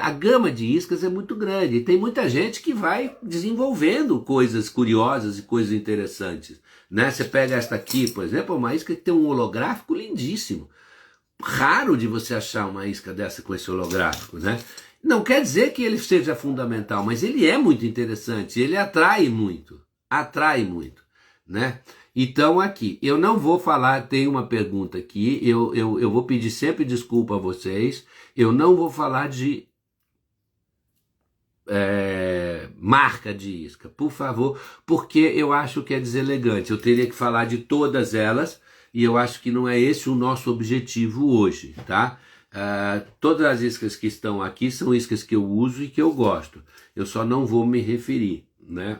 A: A gama de iscas é muito grande, e tem muita gente que vai desenvolvendo coisas curiosas e coisas interessantes, né? Você pega esta aqui, por exemplo, é uma isca que tem um holográfico lindíssimo. Raro de você achar uma isca dessa com esse holográfico, né? Não quer dizer que ele seja fundamental, mas ele é muito interessante, ele atrai muito, né? Então aqui, eu não vou falar, tem uma pergunta aqui, eu vou pedir sempre desculpa a vocês, eu não vou falar de marca de isca, por favor, porque eu acho que é deselegante, eu teria que falar de todas elas, e eu acho que não é esse o nosso objetivo hoje, tá? Todas as iscas que estão aqui são iscas que eu uso e que eu gosto, eu só não vou me referir, né?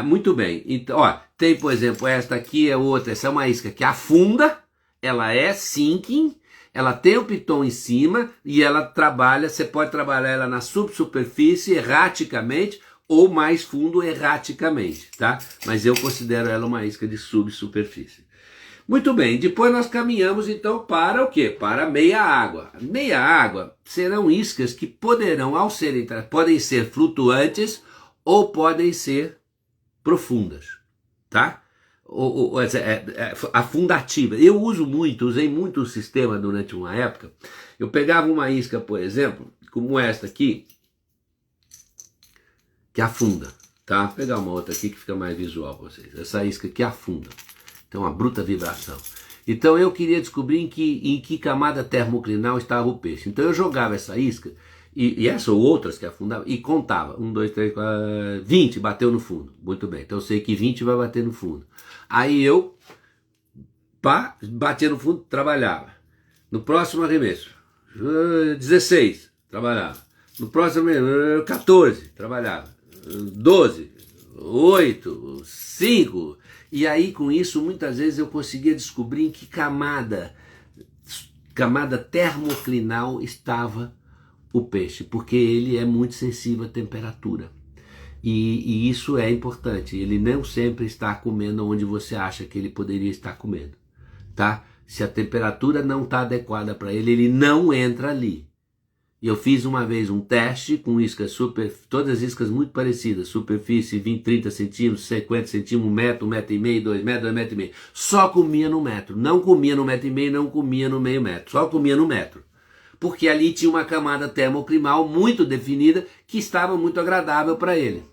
A: Muito bem, então, ó, tem por exemplo esta aqui é outra, essa é uma isca que afunda, ela é sinking, ela tem o piton em cima e ela trabalha, você pode trabalhar ela na subsuperfície erraticamente ou mais fundo erraticamente, tá? Mas eu considero ela uma isca de subsuperfície. Muito bem, depois nós caminhamos então para o quê? Para meia água. Meia água serão iscas que poderão, ao serem, podem ser flutuantes ou podem ser profundas, tá? Afundativa. Eu usei muito o sistema durante uma época. Eu pegava uma isca, por exemplo, como esta aqui, que afunda, tá? Vou pegar uma outra aqui que fica mais visual para vocês. Essa isca que afunda. Então, uma bruta vibração. Então, eu queria descobrir em que camada termoclinal estava o peixe. Então, eu jogava essa isca, e essa ou outras que afundavam, e contava. 1, 2, 3, 4, 20 bateu no fundo. Muito bem, então eu sei que 20 vai bater no fundo. Aí eu, batia no fundo, trabalhava. No próximo arremesso, 16, trabalhava. No próximo arremesso, 14, trabalhava. 12, 8, 5. E aí com isso, muitas vezes eu conseguia descobrir em que camada termoclinal estava o peixe, porque ele é muito sensível à temperatura. E isso é importante, ele não sempre está comendo onde você acha que ele poderia estar comendo, tá? Se a temperatura não está adequada para ele, ele não entra ali. Eu fiz uma vez um teste com iscas todas as iscas muito parecidas, superfície 20, 30 centímetros, 50 centímetros, 1 metro, 1,5 metro, 2 metros, 2,5 metros. Só comia no metro, não comia no 1,5 metro, não comia no meio metro, só comia no metro. Porque ali tinha uma camada termoclimal muito definida que estava muito agradável para ele.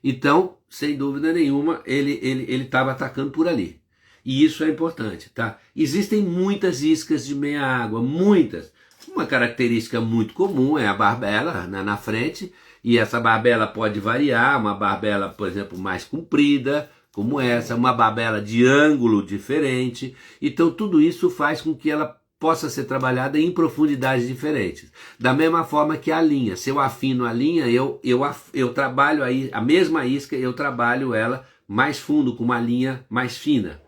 A: Então, sem dúvida nenhuma, ele estava atacando por ali. E isso é importante, tá? Existem muitas iscas de meia água, muitas. Uma característica muito comum é a barbela na frente, e essa barbela pode variar, uma barbela, por exemplo, mais comprida, como essa, uma barbela de ângulo diferente. Então, tudo isso faz com que ela possa ser trabalhada em profundidades diferentes. Da mesma forma que a linha. Se eu afino a linha, eu trabalho aí, a mesma isca, eu trabalho ela mais fundo, com uma linha mais fina.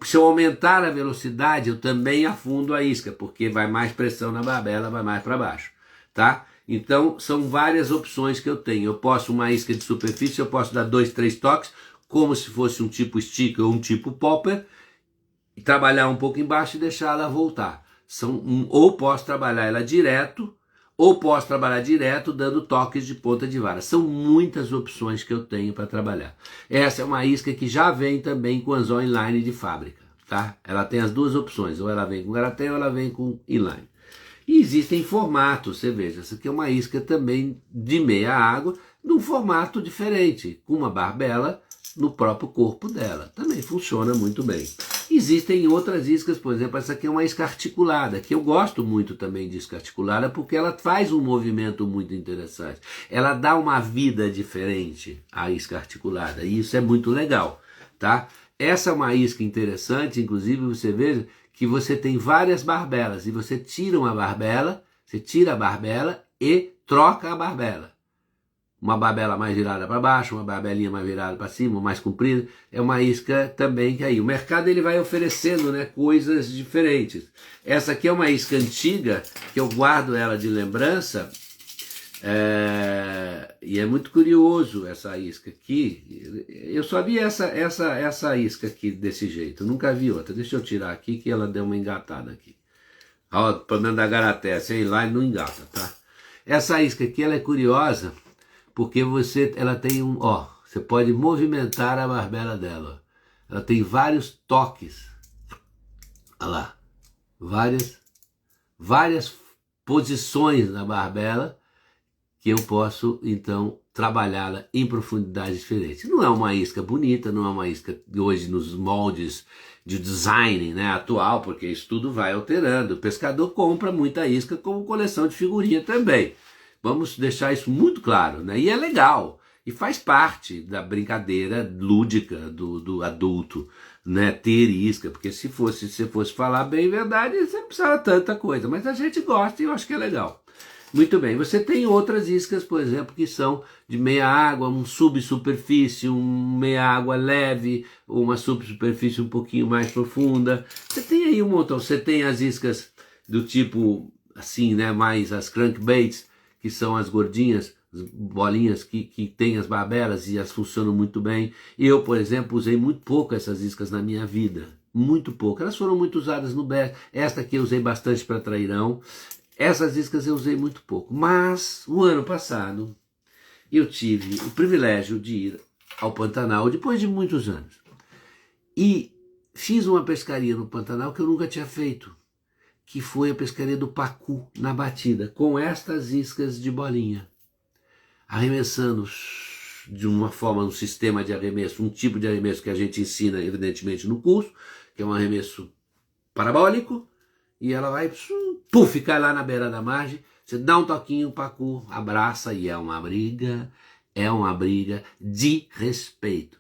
A: Se eu aumentar a velocidade, eu também afundo a isca, porque vai mais pressão na barbela, vai mais para baixo, tá? Então, são várias opções que eu tenho. Eu posso, uma isca de superfície, eu posso dar 2, 3 toques, como se fosse um tipo stick ou um tipo popper, e trabalhar um pouco embaixo e deixar ela voltar. Ou posso trabalhar ela direto, ou posso trabalhar direto dando toques de ponta de vara. São muitas opções que eu tenho para trabalhar. Essa é uma isca que já vem também com anzol inline de fábrica, tá? Ela tem as duas opções, ou ela vem com garatel ou ela vem com inline. E existem formatos, você veja, essa aqui é uma isca também de meia água, num formato diferente, com uma barbela no próprio corpo dela. Também funciona muito bem. Existem outras iscas, por exemplo, essa aqui é uma isca articulada, que eu gosto muito também de isca articulada, porque ela faz um movimento muito interessante. Ela dá uma vida diferente à isca articulada, e isso é muito legal, tá? Essa é uma isca interessante, inclusive você veja que você tem várias barbelas, e você tira uma barbela, você tira a barbela e troca a barbela. uma barbela mais virada para baixo, uma barbelinha mais virada para cima, mais comprida. É uma isca também que aí o mercado ele vai oferecendo, né, coisas diferentes. Essa aqui é uma isca antiga, que eu guardo ela de lembrança, e é muito curioso essa isca aqui. Eu só vi essa isca aqui desse jeito, nunca vi outra. Deixa eu tirar aqui que ela deu uma engatada aqui. Ó, o problema da garaté, sem lá e não engata, tá? Essa isca aqui ela é curiosa, porque ela tem você pode movimentar a barbela dela. Ó. Ela tem vários toques. Olha lá. Várias posições na barbela que eu posso, então, trabalhá-la em profundidades diferentes. Não é uma isca bonita, não é uma isca hoje nos moldes de design, né, atual, porque isso tudo vai alterando. O pescador compra muita isca como coleção de figurinha também. Vamos deixar isso muito claro, né? E é legal, e faz parte da brincadeira lúdica do adulto, né? Ter isca, porque se você fosse falar bem a verdade, você não precisava tanta coisa, mas a gente gosta e eu acho que é legal. Muito bem, você tem outras iscas, por exemplo, que são de meia água, um subsuperfície, um meia água leve, uma subsuperfície um pouquinho mais profunda. Você tem aí um montão, você tem as iscas do tipo, assim, né, mais as crankbaits, que são as gordinhas, as bolinhas que tem as barbelas e elas funcionam muito bem. Eu, por exemplo, usei muito pouco essas iscas na minha vida, muito pouco. Elas foram muito usadas no bass. Esta aqui eu usei bastante para trairão. Essas iscas eu usei muito pouco, mas o ano passado eu tive o privilégio de ir ao Pantanal, depois de muitos anos, e fiz uma pescaria no Pantanal que eu nunca tinha feito, que foi a pescaria do pacu na batida, com estas iscas de bolinha, arremessando de uma forma, um sistema de arremesso, um tipo de arremesso que a gente ensina evidentemente no curso, que é um arremesso parabólico, e ela vai, puf, cai lá na beira da margem, você dá um toquinho, o pacu abraça e é uma briga de respeito.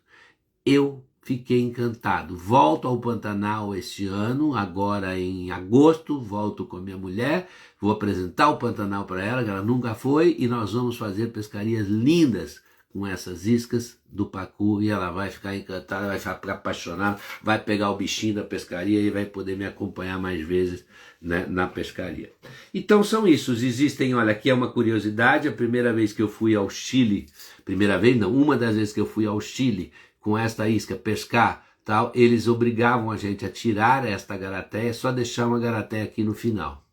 A: Eu fiquei encantado. Volto ao Pantanal este ano, agora em agosto, volto com a minha mulher, vou apresentar o Pantanal para ela, que ela nunca foi, e nós vamos fazer pescarias lindas com essas iscas do pacu, e ela vai ficar encantada, vai ficar apaixonada, vai pegar o bichinho da pescaria e vai poder me acompanhar mais vezes, né, na pescaria. Então são isso, existem, olha, aqui é uma curiosidade, a primeira vez que eu fui ao Chile, uma das vezes que eu fui ao Chile com esta isca pescar, tal, eles obrigavam a gente a tirar esta garateia, só deixar uma garateia aqui no final.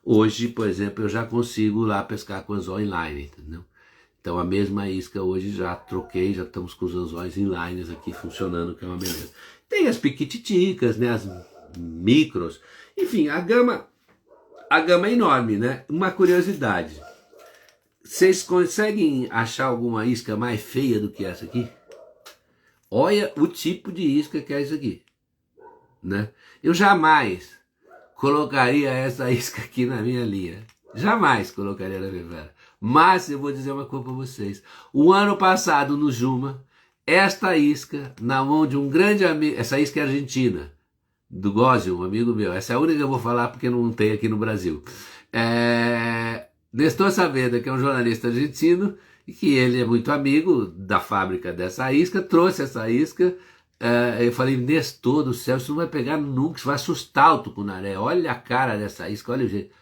A: Hoje, por exemplo, eu já consigo lá pescar com anzol inline, entendeu? Então a mesma isca hoje já troquei, já estamos com os anzóis inlines aqui funcionando, que é uma beleza. Tem as piquititicas, né, as micros, enfim, a gama é enorme, né? Uma curiosidade, vocês conseguem achar alguma isca mais feia do que essa aqui? Olha o tipo de isca que é isso aqui, né? Eu jamais colocaria essa isca aqui na minha linha. Jamais colocaria na minha vela. Mas eu vou dizer uma coisa para vocês. O ano passado no Juma, esta isca na mão de um grande amigo, essa isca é argentina, do Gósio, um amigo meu. Essa é a única que eu vou falar porque não tem aqui no Brasil. Nestor Saavedra, que é um jornalista argentino, e que ele é muito amigo da fábrica dessa isca, trouxe essa isca. Eu falei, Nestor do céu, isso não vai pegar nunca, isso vai assustar o tucunaré. Olha a cara dessa isca, olha o jeito.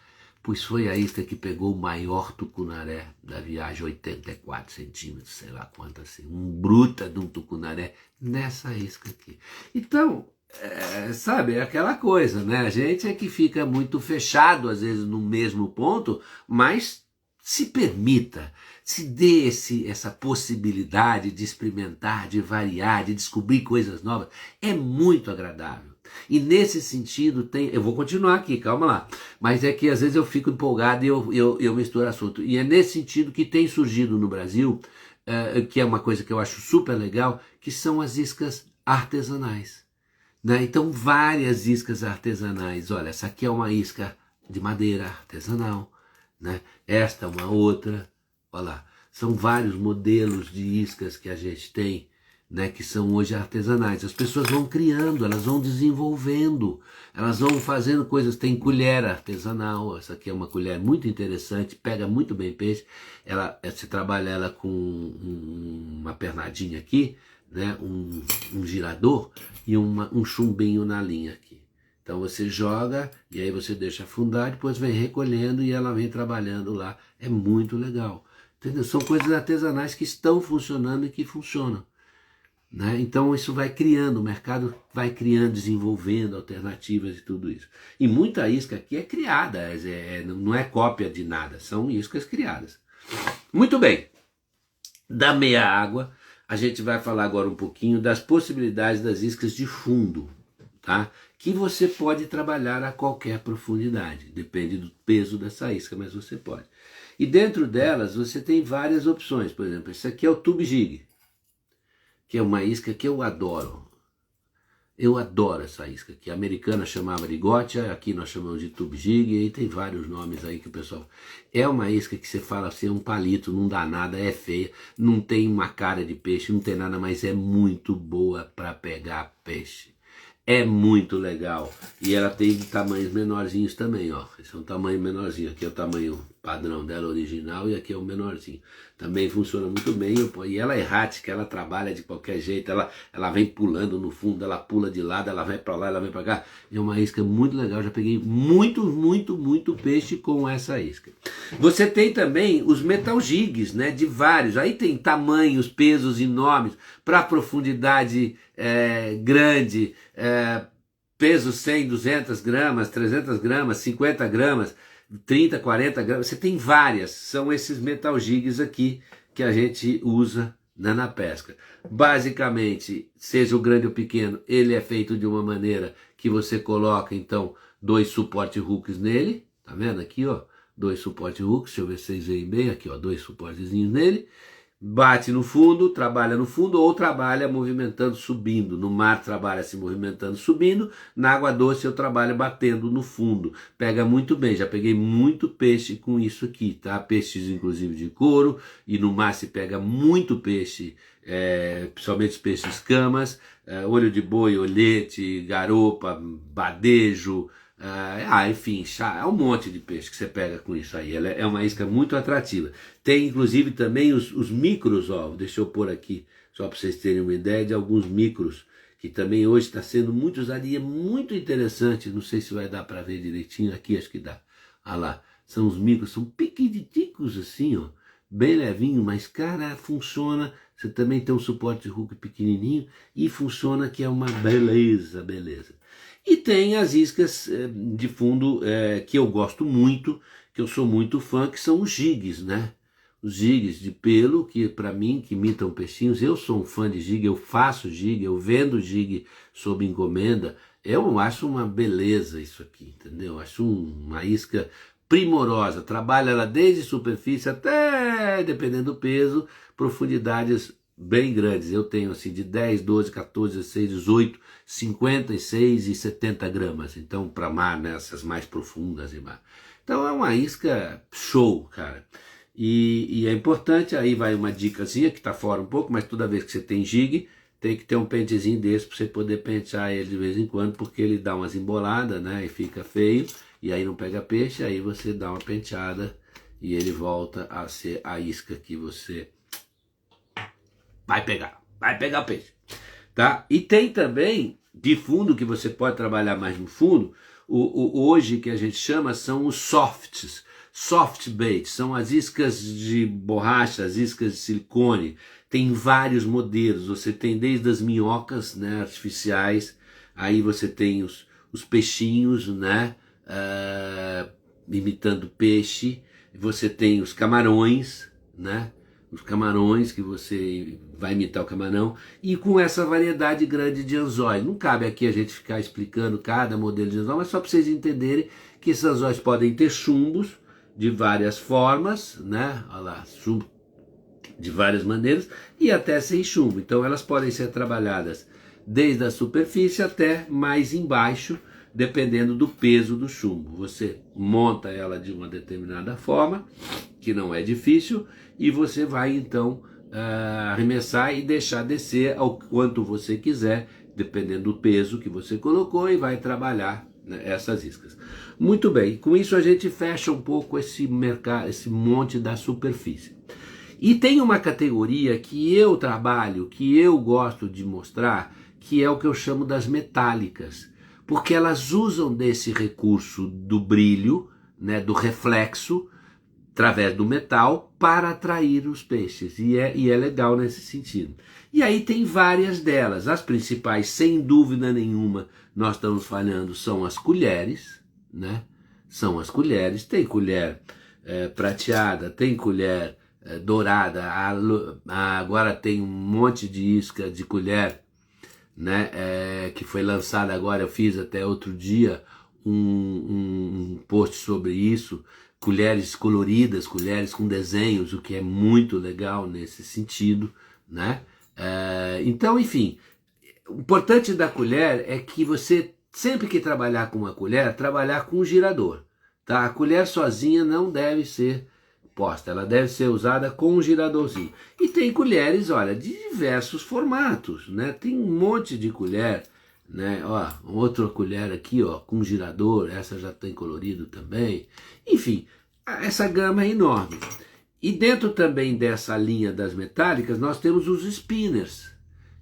A: Pois foi a isca que pegou o maior tucunaré da viagem, 84 centímetros, sei lá quanto assim, um bruta de um tucunaré, nessa isca aqui. Então, sabe, é aquela coisa, né? A gente é que fica muito fechado, às vezes, no mesmo ponto, mas se permita, se dê essa possibilidade de experimentar, de variar, de descobrir coisas novas. É muito agradável. E nesse sentido eu vou continuar aqui, calma lá, mas é que às vezes eu fico empolgado e eu misturo assunto. E é nesse sentido que tem surgido no Brasil, que é uma coisa que eu acho super legal, que são as iscas artesanais. Né? Então várias iscas artesanais, olha, essa aqui é uma isca de madeira artesanal, né? Esta é uma outra, olha lá, são vários modelos de iscas que a gente tem, né, que são hoje artesanais. As pessoas vão criando, elas vão desenvolvendo, elas vão fazendo coisas. Tem colher artesanal, essa aqui é uma colher muito interessante, pega muito bem peixe. Você trabalha ela com uma pernadinha aqui, né, um girador e um chumbinho na linha aqui. Então você joga e aí você deixa afundar, depois vem recolhendo e ela vem trabalhando lá. É muito legal. Entendeu? São coisas artesanais que estão funcionando e que funcionam. Né? Então isso vai criando, o mercado vai criando, desenvolvendo alternativas e tudo isso. E muita isca aqui é criada, não é cópia de nada, são iscas criadas. Muito bem, da meia água, a gente vai falar agora um pouquinho das possibilidades das iscas de fundo, tá? Que você pode trabalhar a qualquer profundidade, depende do peso dessa isca, mas você pode. E dentro delas você tem várias opções, por exemplo, esse aqui é o tube jig, que é uma isca que eu adoro. Eu adoro essa isca, que a americana chamava de gotcha, aqui nós chamamos de tube jig, e aí tem vários nomes aí que o pessoal... É uma isca que você fala assim, é um palito, não dá nada, é feia, não tem uma cara de peixe, não tem nada, mas é muito boa para pegar peixe. É muito legal. E ela tem tamanhos menorzinhos também, ó. Esse é um tamanho menorzinho. Aqui é o tamanho padrão dela original e aqui é o menorzinho. Também funciona muito bem. E ela é errática, ela trabalha de qualquer jeito. Ela vem pulando no fundo, ela pula de lado, ela vai pra lá, ela vem pra cá. É uma isca muito legal. Já peguei muito peixe com essa isca. Você tem também os metal jigs, né? De vários. Aí tem tamanhos, pesos enormes, para profundidade grande, peso 100, 200 gramas, 300 gramas, 50 gramas, 30, 40 gramas, você tem várias, são esses metal jigs aqui que a gente usa na pesca. Basicamente, seja o grande ou pequeno, ele é feito de uma maneira que você coloca então 2 suporte hooks nele, tá vendo aqui, ó, 2 suporte hooks, deixa eu ver se vocês veem bem, aqui ó, 2 suportezinhos nele, bate no fundo, trabalha no fundo ou trabalha movimentando, subindo. No mar trabalha se movimentando, subindo. Na água doce eu trabalho batendo no fundo. Pega muito bem, já peguei muito peixe com isso aqui, tá? Peixes inclusive de couro, e no mar se pega muito peixe, principalmente os peixes escamas, olho de boi, olhete, garopa, badejo, enfim, é um monte de peixe que você pega com isso aí. Ela é uma isca muito atrativa. Tem inclusive também os micros, ó, deixa eu pôr aqui, só para vocês terem uma ideia de alguns micros, que também hoje está sendo muito usado e é muito interessante. Não sei se vai dar para ver direitinho, aqui acho que dá. Olha lá, são os micros, são piquititicos assim, ó, bem levinho, mas cara, funciona. Você também tem um suporte hook pequenininho e funciona, que é uma beleza. E tem as iscas de fundo que eu gosto muito, que eu sou muito fã, que são os jigs, né? Os jigs de pelo, que para mim, que imitam peixinhos, eu sou um fã de jig, eu faço jig, eu vendo jig sob encomenda. Eu acho uma beleza isso aqui, entendeu? Eu acho uma isca primorosa, trabalha ela desde superfície até, dependendo do peso, profundidades bem grandes. Eu tenho assim de 10, 12, 14, 16, 18, 56 e 70 gramas. Então para mar, nessas mais profundas e mar. Então é uma isca show, cara. E é importante, aí vai uma dicasinha que está fora um pouco, mas toda vez que você tem jig, tem que ter um pentezinho desse para você poder pentear ele de vez em quando, porque ele dá umas emboladas, né, e fica feio, e aí não pega peixe, aí você dá uma penteada e ele volta a ser a isca que você vai pegar peixe, tá? E tem também de fundo, que você pode trabalhar mais no fundo, hoje que a gente chama são os softs, soft bait, são as iscas de borracha, as iscas de silicone. Tem vários modelos, você tem desde as minhocas, né, artificiais, aí você tem os peixinhos, né, imitando peixe, você tem os camarões, né, os camarões que você vai imitar o camarão, e com essa variedade grande de anzóis. Não cabe aqui a gente ficar explicando cada modelo de anzol, mas só para vocês entenderem que esses anzóis podem ter chumbos de várias formas, né? Olha lá, chumbo de várias maneiras, e até sem chumbo. Então elas podem ser trabalhadas desde a superfície até mais embaixo, dependendo do peso do chumbo. Você monta ela de uma determinada forma, que não é difícil, e você vai então arremessar e deixar descer ao quanto você quiser, dependendo do peso que você colocou, e vai trabalhar, né, essas iscas. Muito bem, com isso a gente fecha um pouco esse mercado, esse monte da superfície. E tem uma categoria que eu trabalho, que eu gosto de mostrar, que é o que eu chamo das metálicas, porque elas usam desse recurso do brilho, né, do reflexo, através do metal, para atrair os peixes, e é legal nesse sentido. E aí tem várias delas, as principais, sem dúvida nenhuma, nós estamos falando, são as colheres, né? São as colheres, tem colher prateada, tem colher dourada, agora tem um monte de isca de colher, né, que foi lançada agora, eu fiz até outro dia um post sobre isso, colheres coloridas, colheres com desenhos, o que é muito legal nesse sentido, né? Então, enfim, o importante da colher é que você, sempre que trabalhar com uma colher, trabalhar com um girador, tá? A colher sozinha não deve ser posta, ela deve ser usada com um giradorzinho. E tem colheres, olha, de diversos formatos, né? Tem um monte de colher, né? Ó, outra colher aqui, ó, com girador, essa já tem colorido também. Enfim, essa gama é enorme. E dentro também dessa linha das metálicas, nós temos os spinners,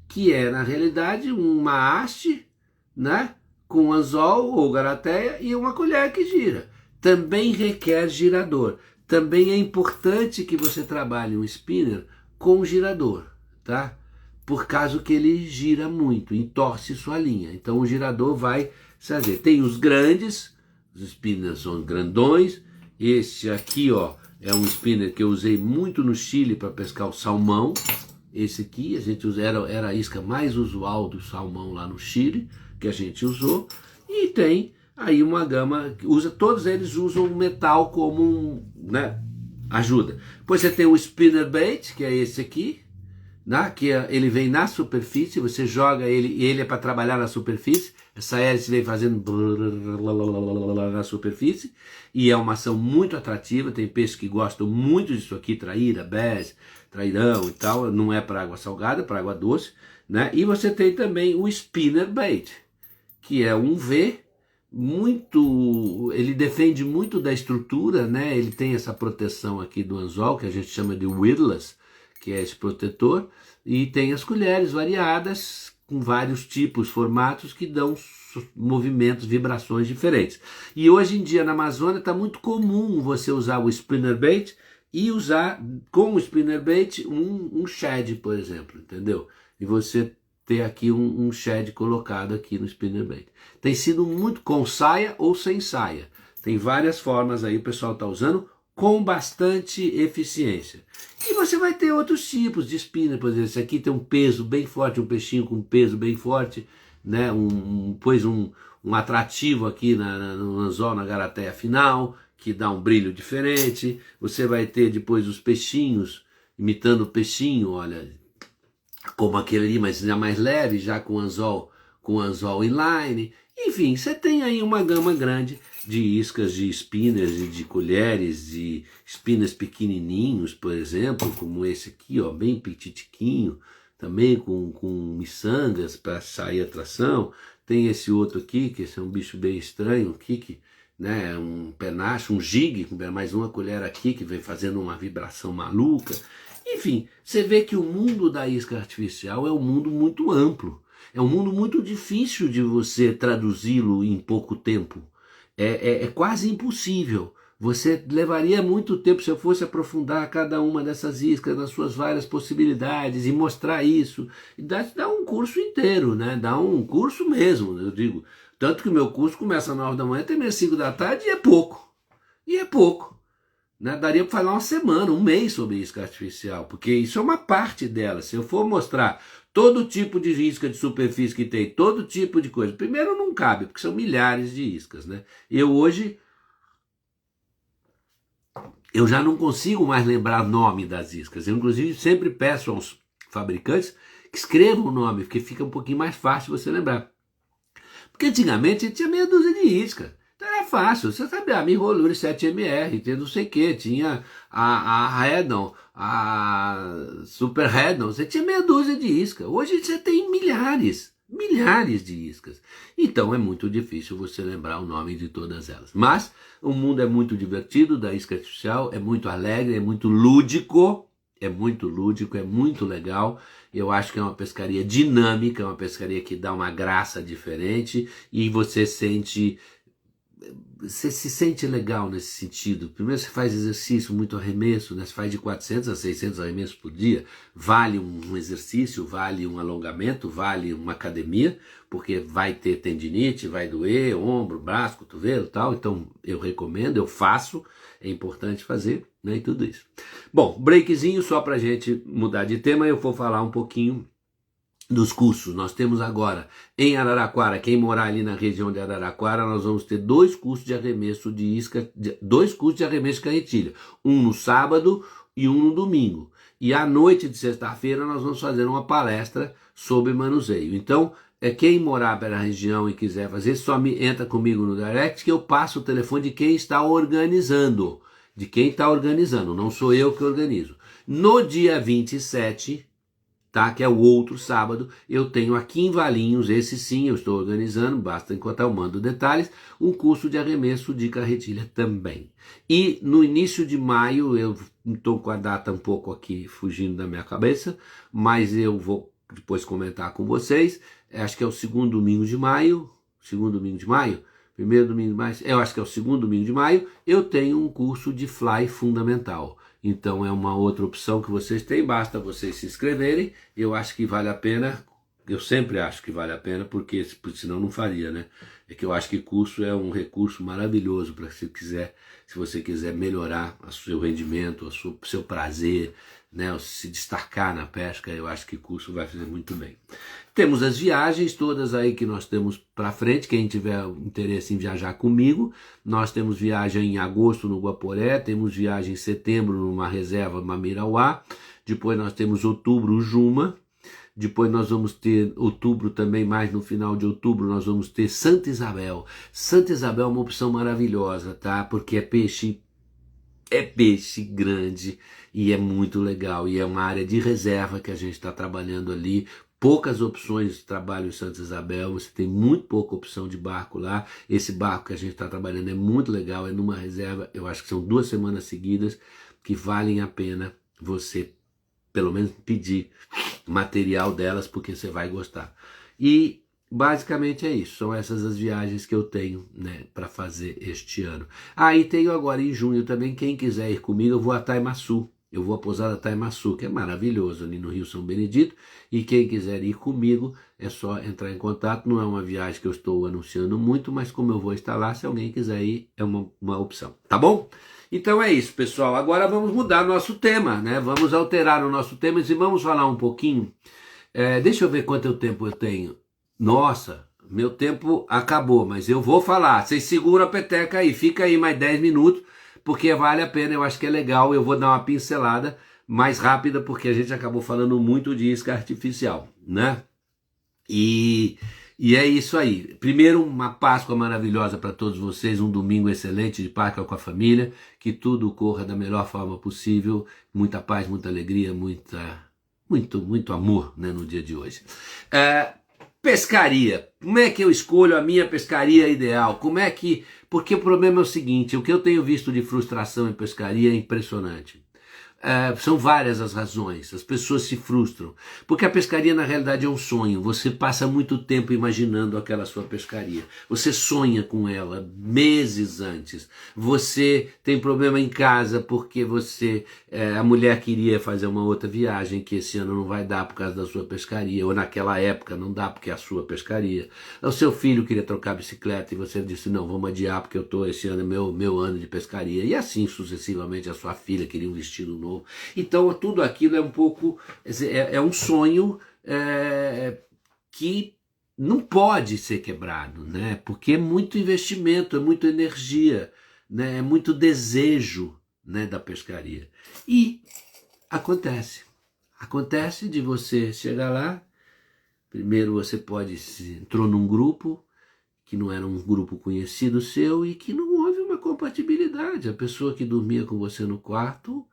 A: que é, na realidade, uma haste, né, com anzol ou garateia e uma colher que gira. Também requer girador. Também é importante que você trabalhe um spinner com girador, tá? Por causa que ele gira muito, entorce sua linha. Então o girador vai fazer. Tem os grandes, os spinners são grandões. Esse aqui, ó, é um spinner que eu usei muito no Chile para pescar o salmão. Esse aqui, a gente usa, era a isca mais usual do salmão lá no Chile, que a gente usou. E tem aí uma gama, todos eles usam o metal como né, ajuda. Depois você tem o spinnerbait, que é esse aqui, né, que ele vem na superfície, você joga ele, e ele é para trabalhar na superfície, essa hélice vem fazendo na superfície, e é uma ação muito atrativa, tem peixes que gostam muito disso aqui, traíra, bés, trairão e tal, não é para água salgada, é para água doce, né? E você tem também o spinnerbait, que é um V, ele defende muito da estrutura, né? Ele tem essa proteção aqui do anzol, que a gente chama de weedless, que é esse protetor, e tem as colheres variadas, com vários tipos, formatos, que dão movimentos, vibrações diferentes. E hoje em dia na Amazônia está muito comum você usar o spinnerbait e usar com o spinnerbait um shed, por exemplo, entendeu? E você ter aqui um shed colocado aqui no spinnerbait. Tem sido muito com saia ou sem saia. Tem várias formas aí, o pessoal está usando com bastante eficiência. E você vai ter outros tipos de spinner, por exemplo, esse aqui tem um peso bem forte, um peixinho com um peso bem forte, né? Pois um atrativo aqui no anzol, na garateia final, que dá um brilho diferente. Você vai ter depois os peixinhos, imitando o peixinho, olha, como aquele ali, mas já mais leve, já com anzol inline. Enfim, você tem aí uma gama grande de iscas, de spinners e de colheres, de spinners pequenininhos, por exemplo, como esse aqui, ó, bem petitiquinho, também com miçangas para sair a tração. Tem esse outro aqui, que esse é um bicho bem estranho, aqui, né, um penacho, um jig, com mais uma colher aqui, que vem fazendo uma vibração maluca. Enfim, você vê que o mundo da isca artificial é um mundo muito amplo. É um mundo muito difícil de você traduzi-lo em pouco tempo. É quase impossível. Você levaria muito tempo se eu fosse aprofundar cada uma dessas iscas nas suas várias possibilidades e mostrar isso. E dá um curso inteiro, né? Dá um curso mesmo, eu digo. Tanto que o meu curso começa às 9 da manhã, termina às 5 da tarde e é pouco. E é pouco. Né? Daria para falar uma semana, um mês sobre isca artificial, porque isso é uma parte dela. Se eu for mostrar todo tipo de isca de superfície que tem, todo tipo de coisa, primeiro não cabe, porque são milhares de iscas, né? Hoje eu já não consigo mais lembrar o nome das iscas. Eu, inclusive, sempre peço aos fabricantes que escrevam o nome, porque fica um pouquinho mais fácil você lembrar. Porque antigamente a gente tinha meia dúzia de isca. Então era fácil, você sabe, a Mirrolure 7MR, tem não sei o que, tinha a Redon, a Super Redon, você tinha meia dúzia de iscas. Hoje você tem milhares de iscas. Então é muito difícil você lembrar o nome de todas elas. Mas o mundo é muito divertido da isca artificial, é muito alegre, é muito lúdico, é muito legal. Eu acho que é uma pescaria dinâmica, é uma pescaria que dá uma graça diferente e você se sente legal nesse sentido. Primeiro você faz exercício, muito arremesso, né? Você faz de 400 a 600 arremessos por dia, vale um exercício, vale um alongamento, vale uma academia, porque vai ter tendinite, vai doer, ombro, braço, cotovelo e tal, então eu recomendo, eu faço, é importante fazer, né, e tudo isso. Bom, breakzinho só pra gente mudar de tema, eu vou falar um pouquinho dos cursos. Nós temos agora em Araraquara, quem morar ali na região de Araraquara, nós vamos ter 2 cursos de arremesso de isca, 2 cursos de arremesso de carretilha, um no sábado e um no domingo. E à noite de sexta-feira nós vamos fazer uma palestra sobre manuseio. Então, quem morar pela região e quiser fazer, só entra comigo no direct que eu passo o telefone de quem está organizando. De quem está organizando, não sou eu que organizo. No dia 27, tá? Que é o outro sábado, eu tenho aqui em Valinhos, esse sim eu estou organizando, basta enquanto eu mando detalhes, um curso de arremesso de carretilha também. E no início de maio, eu estou com a data um pouco aqui fugindo da minha cabeça, mas eu vou depois comentar com vocês, acho que é o segundo domingo de maio, primeiro domingo de maio, eu acho que é o segundo domingo de maio, eu tenho um curso de fly fundamental. Então é uma outra opção que vocês têm, basta vocês se inscreverem, eu acho que vale a pena, eu sempre acho que vale a pena, porque senão não faria, né? É que eu acho que curso é um recurso maravilhoso para se você quiser melhorar o seu rendimento, o seu prazer, né? Se destacar na pesca, eu acho que curso vai fazer muito bem. Temos as viagens todas aí que nós temos para frente, quem tiver interesse em viajar comigo, nós temos viagem em agosto no Guaporé, temos viagem em setembro numa reserva Mamirauá, depois nós temos outubro Juma, depois nós vamos ter outubro também, mais no final de outubro, nós vamos ter Santa Isabel. Santa Isabel é uma opção maravilhosa, tá? Porque é peixe grande e é muito legal, e é uma área de reserva que a gente está trabalhando ali, poucas opções de trabalho em Santa Isabel, você tem muito pouca opção de barco lá, esse barco que a gente está trabalhando é muito legal, é numa reserva, eu acho que são 2 semanas seguidas, que valem a pena você, pelo menos, pedir material delas, porque você vai gostar. E basicamente é isso, são essas as viagens que eu tenho, né, para fazer este ano. E tenho agora em junho também, quem quiser ir comigo, eu vou a Taimaçu. Eu vou a Pousada Taimaçu, que é maravilhoso, ali no Rio São Benedito, e quem quiser ir comigo, é só entrar em contato, não é uma viagem que eu estou anunciando muito, mas como eu vou estar lá, se alguém quiser ir, é uma opção, tá bom? Então é isso, pessoal, agora vamos mudar nosso tema, né, vamos alterar o nosso tema e vamos falar um pouquinho, deixa eu ver quanto tempo eu tenho. Nossa, meu tempo acabou, mas eu vou falar. Vocês seguram a peteca aí, fica aí mais 10 minutos, porque vale a pena, eu acho que é legal. Eu vou dar uma pincelada mais rápida, porque a gente acabou falando muito de isca artificial, né? E é isso aí. Primeiro, uma Páscoa maravilhosa para todos vocês, um domingo excelente de Páscoa com a família, que tudo corra da melhor forma possível, muita paz, muita alegria, muito amor, né, no dia de hoje. Pescaria. Como é que eu escolho a minha pescaria ideal? Porque o problema é o seguinte, o que eu tenho visto de frustração em pescaria é impressionante. São várias as razões, as pessoas se frustram, porque a pescaria na realidade é um sonho, você passa muito tempo imaginando aquela sua pescaria, você sonha com ela meses antes, você tem problema em casa porque a mulher queria fazer uma outra viagem que esse ano não vai dar por causa da sua pescaria, ou naquela época não dá porque é a sua pescaria, o seu filho queria trocar bicicleta e você disse não, vamos adiar porque esse ano é meu ano de pescaria, e assim sucessivamente, a sua filha queria um vestido novo. Então tudo aquilo é um pouco, é um sonho que não pode ser quebrado, né? Porque é muito investimento, é muita energia, né? É muito desejo, né, da pescaria. E acontece de você chegar lá, primeiro você entrou num grupo que não era um grupo conhecido seu e que não houve uma compatibilidade. A pessoa que dormia com você no quarto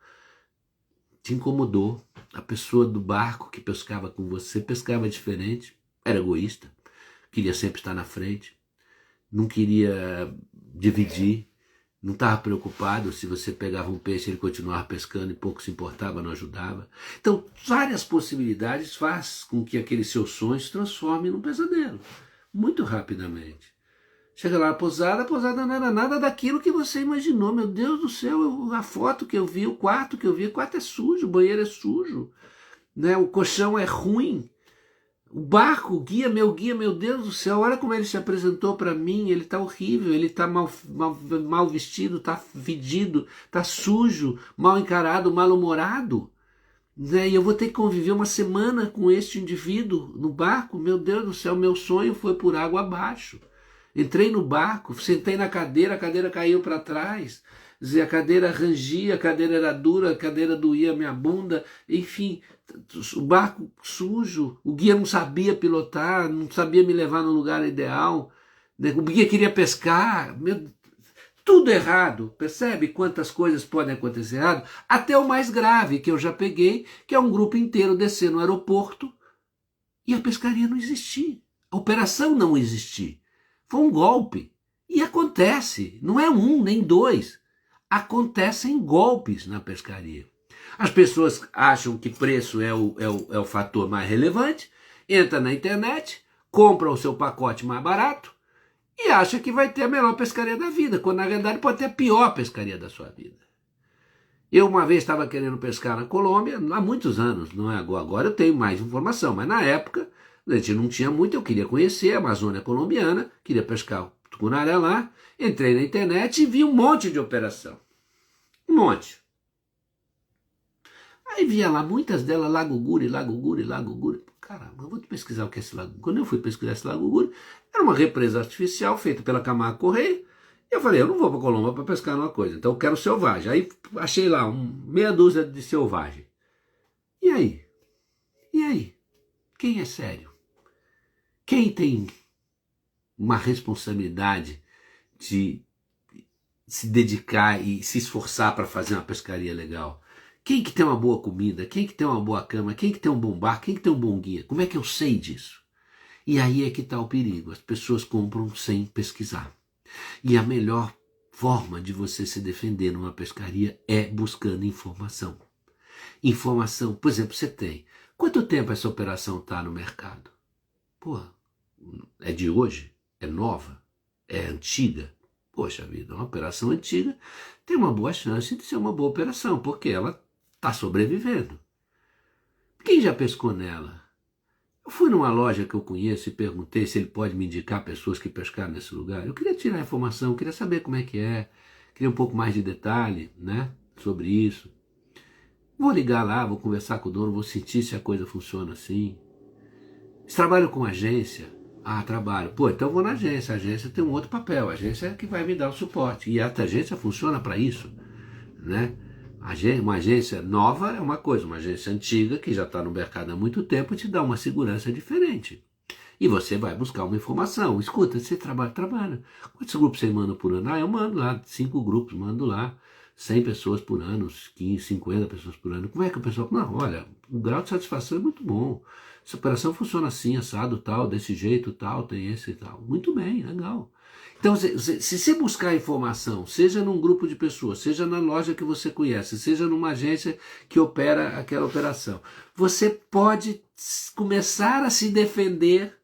A: te incomodou. A pessoa do barco que pescava com você pescava diferente, era egoísta, queria sempre estar na frente, não queria dividir, não estava preocupado se você pegava um peixe, ele continuava pescando e pouco se importava, não ajudava. Então, várias possibilidades faz com que aquele seu sonho se transforme num pesadelo, muito rapidamente. Chega lá na pousada, a pousada não era nada daquilo que você imaginou. Meu Deus do céu, a foto que eu vi, o quarto é sujo, o banheiro é sujo, né? O colchão é ruim. O barco, o guia, meu Deus do céu, olha como ele se apresentou para mim, ele tá horrível, ele tá mal vestido, tá fedido, tá sujo, mal encarado, mal-humorado, né? E eu vou ter que conviver uma semana com este indivíduo no barco, meu Deus do céu, meu sonho foi por água abaixo. Entrei no barco, sentei na cadeira, a cadeira caiu para trás, a cadeira rangia, a cadeira era dura, a cadeira doía a minha bunda, enfim, o barco sujo, o guia não sabia pilotar, não sabia me levar no lugar ideal, o guia queria pescar, tudo errado, percebe quantas coisas podem acontecer errado? Até o mais grave que eu já peguei, que é um grupo inteiro descer no aeroporto e a pescaria não existir, a operação não existir. Foi um golpe. E acontece, não é um nem dois. Acontecem golpes na pescaria. As pessoas acham que preço é o fator mais relevante, entra na internet, compra o seu pacote mais barato e acha que vai ter a melhor pescaria da vida, quando na verdade pode ter a pior pescaria da sua vida. Eu uma vez estava querendo pescar na Colômbia, há muitos anos, não é agora eu tenho mais informação, mas na época a gente não tinha muito, eu queria conhecer a Amazônia colombiana, queria pescar o tucunaré lá, entrei na internet e vi um monte de operação. Um monte. Aí via lá, muitas delas, Lago Guri. Caramba, eu vou pesquisar o que é esse Lago Guri. Quando eu fui pesquisar esse Lago Guri, era uma represa artificial feita pela Camargo Correia. E eu falei, eu não vou para Colômbia para pescar uma coisa, então eu quero selvagem. Aí achei lá meia dúzia de selvagem. E aí? E aí? Quem é sério? Quem tem uma responsabilidade de se dedicar e se esforçar para fazer uma pescaria legal? Quem que tem uma boa comida? Quem que tem uma boa cama? Quem que tem um bom barco? Quem que tem um bom guia? Como é que eu sei disso? E aí é que está o perigo. As pessoas compram sem pesquisar. E a melhor forma de você se defender numa pescaria é buscando informação. Informação, por exemplo, você tem. Quanto tempo essa operação está no mercado? Pô, é de hoje? É nova? É antiga? Poxa vida, uma operação antiga tem uma boa chance de ser uma boa operação, porque ela está sobrevivendo. Quem já pescou nela? Eu fui numa loja que eu conheço e perguntei se ele pode me indicar pessoas que pescaram nesse lugar. Eu queria tirar informação, queria saber como é que é, queria um pouco mais de detalhe, né, sobre isso. Vou ligar lá, vou conversar com o dono, vou sentir se a coisa funciona assim. Você trabalha com agência? Ah, trabalho. Pô, então eu vou na agência. A agência tem um outro papel. A agência é que vai me dar o suporte. E a agência funciona para isso, né? Uma agência nova é uma coisa. Uma agência antiga, que já está no mercado há muito tempo, te dá uma segurança diferente. E você vai buscar uma informação. Escuta, você trabalha? Trabalha. Quantos grupos você manda por ano? Ah, eu mando lá 5 grupos, mando lá 100 pessoas por ano, 15, 50 pessoas por ano. Como é que o pessoal... Não, olha, o grau de satisfação é muito bom. Essa operação funciona assim, assado, tal, desse jeito, tal, tem esse e tal. Muito bem, legal. Então, se você buscar informação, seja num grupo de pessoas, seja na loja que você conhece, seja numa agência que opera aquela operação, você pode começar a se defender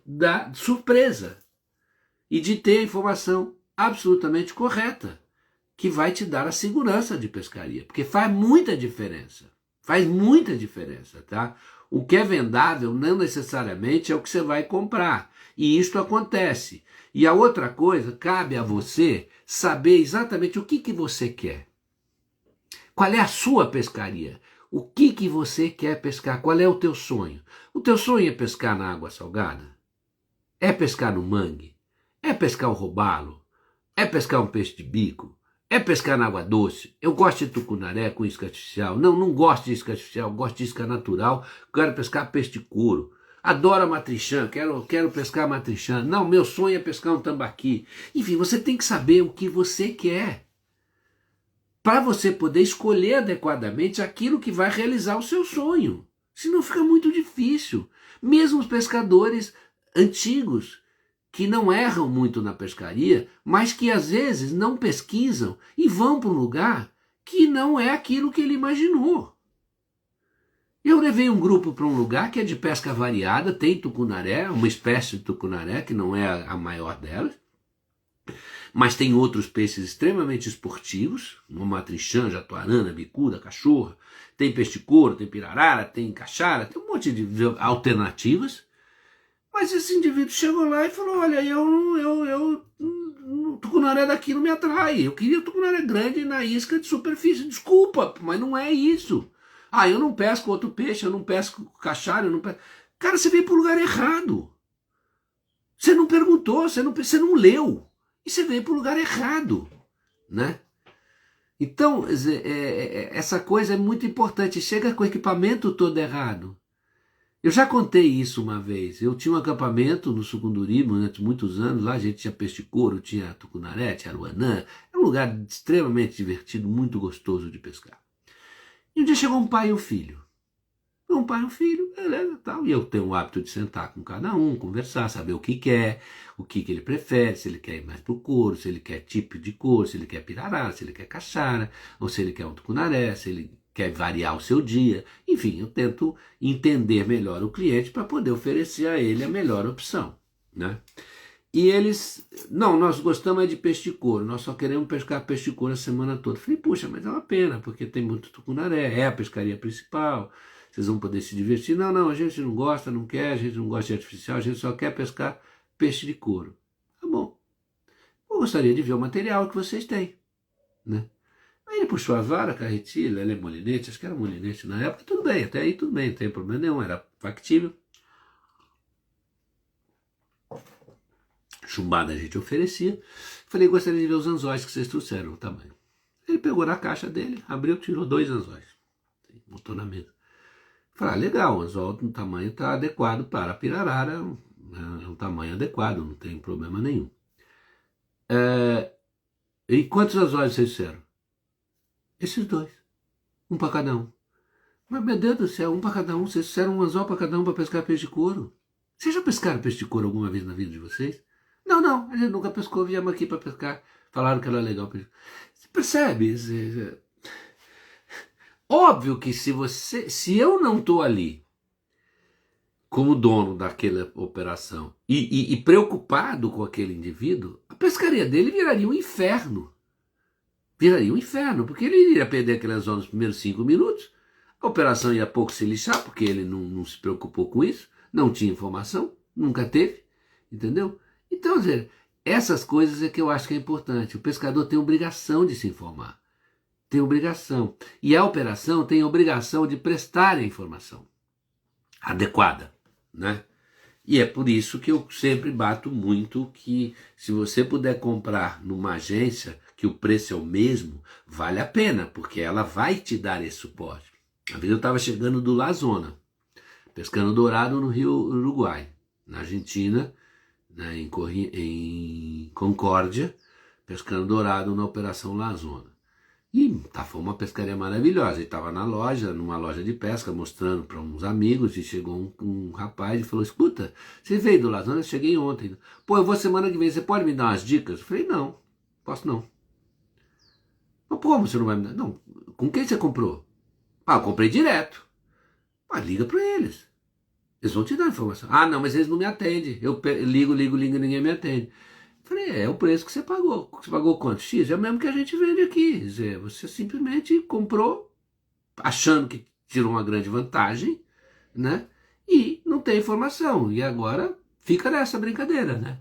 A: da surpresa e de ter a informação absolutamente correta, que vai te dar a segurança de pescaria, porque faz muita diferença. Faz muita diferença, tá? O que é vendável não necessariamente é o que você vai comprar. E isto acontece. E a outra coisa, cabe a você saber exatamente o que você quer. Qual é a sua pescaria? O que você quer pescar? Qual é o teu sonho? O teu sonho é pescar na água salgada? É pescar no mangue? É pescar o robalo? É pescar um peixe de bico? É pescar na água doce? Eu gosto de tucunaré com isca artificial. Não gosto de isca artificial, gosto de isca natural. Quero pescar peixe de couro. Adoro a matrichã, quero pescar matrichã. Não, meu sonho é pescar um tambaqui. Enfim, você tem que saber o que você quer, para você poder escolher adequadamente aquilo que vai realizar o seu sonho. Senão fica muito difícil. Mesmo os pescadores antigos, que não erram muito na pescaria, mas que às vezes não pesquisam e vão para um lugar que não é aquilo que ele imaginou. Eu levei um grupo para um lugar que é de pesca variada, tem tucunaré, uma espécie de tucunaré, que não é a maior delas, mas tem outros peixes extremamente esportivos, uma matrichã, jatuarana, bicuda, cachorra, tem peixe-couro, tem pirarara, tem caixara, tem um monte de alternativas. Mas esse indivíduo chegou lá e falou, olha, o tucunaré daqui não me atrai, eu queria o tucunaré grande na isca de superfície. Desculpa, mas não é isso. Ah, eu não pesco outro peixe, eu não pesco caixara, eu não pesco... Cara, você veio para o lugar errado. Você não perguntou, você não leu. E você veio para o lugar errado, né? Então, essa coisa é muito importante. Chega com o equipamento todo errado. Eu já contei isso uma vez. Eu tinha um acampamento no Sucunduri durante muitos anos. Lá a gente tinha peixe-couro, tinha tucunaré, tinha aruanã. Era um lugar extremamente divertido, muito gostoso de pescar. E um dia chegou um pai e um filho. Um pai e um filho, beleza, tal. E eu tenho o hábito de sentar com cada um, conversar, saber o que quer, o que ele prefere, se ele quer ir mais pro couro, se ele quer tipo de couro, se ele quer pirarara, se ele quer caixara, ou se ele quer um tucunaré, se ele quer variar o seu dia. Enfim, eu tento entender melhor o cliente para poder oferecer a ele a melhor opção, né? E eles, não, nós gostamos é de peixe de couro, nós só queremos pescar peixe de couro a semana toda. Eu falei, puxa, mas é uma pena, porque tem muito tucunaré, é a pescaria principal, vocês vão poder se divertir. Não, a gente não gosta, não quer, a gente não gosta de artificial, a gente só quer pescar peixe de couro. Tá bom, eu gostaria de ver o material que vocês têm, né? Aí ele puxou a vara, a carretilha, ela é molinete, acho que era molinete na época, tudo bem, até aí tudo bem, não tem problema nenhum, era factível. Chumbada a gente oferecia. Falei, gostaria de ver os anzóis que vocês trouxeram, o tamanho. Ele pegou na caixa dele, abriu, tirou 2 anzóis, botou na mesa. Falei, legal, o anzol no tamanho está adequado para a pirarara, é um tamanho adequado, não tem problema nenhum. E quantos anzóis vocês fizeram? Esses 2, um para cada um. Mas, meu Deus do céu, um para cada um, vocês fizeram um anzol para cada um para pescar peixe de couro? Vocês já pescaram peixe de couro alguma vez na vida de vocês? Não, a gente nunca pescou, viemos aqui para pescar. Falaram que era legal. Você percebe? Óbvio que se eu não estou ali como dono daquela operação e preocupado com aquele indivíduo, a pescaria dele viraria um inferno. Viraria um inferno, porque ele iria perder aquele anzol nos primeiros 5 minutos, a operação ia pouco se lixar, porque ele não se preocupou com isso, não tinha informação, nunca teve, entendeu? Então, quer dizer, essas coisas é que eu acho que é importante. O pescador tem obrigação de se informar. Tem obrigação. E a operação tem obrigação de prestar a informação adequada, né? E é por isso que eu sempre bato muito que se você puder comprar numa agência que o preço é o mesmo, vale a pena, porque ela vai te dar esse suporte. Uma vez eu estava chegando do La Zona, pescando dourado no Rio Uruguai, na Argentina, né, em Concórdia, pescando dourado na Operação La Zona. E foi uma pescaria maravilhosa. Ele estava na loja, numa loja de pesca, mostrando para uns amigos, e chegou um rapaz e falou, escuta, você veio do La Zona? Eu cheguei ontem. Pô, eu vou semana que vem, você pode me dar umas dicas? Eu falei, não, posso não. Mas como você não vai me dar? Não, com quem você comprou? Ah, eu comprei direto. Ah, liga para eles. Eles vão te dar informação. Ah, não, mas eles não me atendem. Eu ligo, ninguém me atende. Falei, é o preço que você pagou. Você pagou quanto? X? É o mesmo que a gente vende aqui. Quer dizer, você simplesmente comprou, achando que tirou uma grande vantagem, né? E não tem informação. E agora fica nessa brincadeira, né?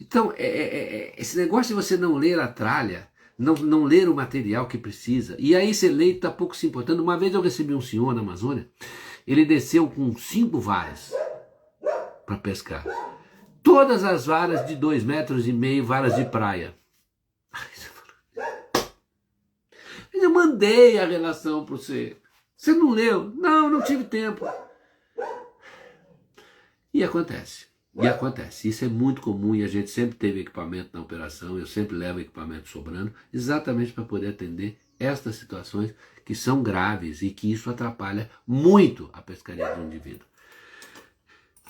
A: Então, esse negócio de você não ler a tralha, não ler o material que precisa, e aí você lê e está pouco se importando. Uma vez eu recebi um senhor na Amazônia, ele desceu com 5 varas para pescar. Todas as varas de 2,5 metros, varas de praia. Eu mandei a relação para você. Você não leu? Não tive tempo. E acontece. E acontece. Isso é muito comum e a gente sempre teve equipamento na operação, eu sempre levo equipamento sobrando, exatamente para poder atender estas situações que são graves e que isso atrapalha muito a pescaria do indivíduo.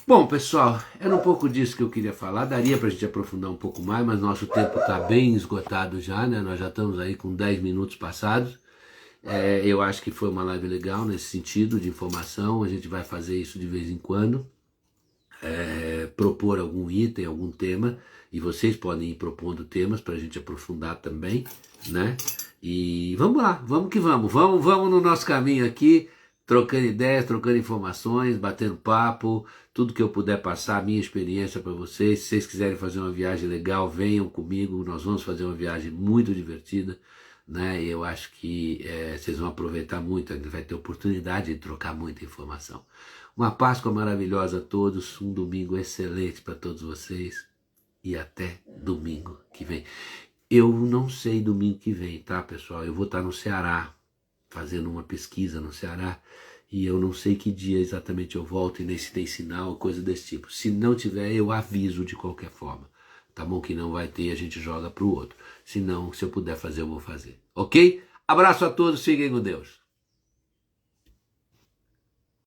A: Bom, pessoal, era um pouco disso que eu queria falar. Daria para a gente aprofundar um pouco mais, mas nosso tempo está bem esgotado já, né? Nós já estamos aí com 10 minutos passados. Eu acho que foi uma live legal nesse sentido de informação. A gente vai fazer isso de vez em quando. Propor algum item, algum tema, e vocês podem ir propondo temas para a gente aprofundar também, né? E vamos lá, vamos que vamos, vamos no nosso caminho aqui, trocando ideias, trocando informações, batendo papo, tudo que eu puder passar, a minha experiência para vocês. Se vocês quiserem fazer uma viagem legal, venham comigo, nós vamos fazer uma viagem muito divertida, né? Eu acho que vocês vão aproveitar muito, vai ter oportunidade de trocar muita informação. Uma Páscoa maravilhosa a todos, um domingo excelente para todos vocês e até domingo que vem. Eu não sei domingo que vem, tá, pessoal? Eu vou estar no Ceará, fazendo uma pesquisa no Ceará, e eu não sei que dia exatamente eu volto e nem se tem sinal, coisa desse tipo. Se não tiver, eu aviso de qualquer forma. Tá bom? Que não vai ter, a gente joga para o outro. Se não, se eu puder fazer, eu vou fazer. Ok? Abraço a todos, fiquem com Deus.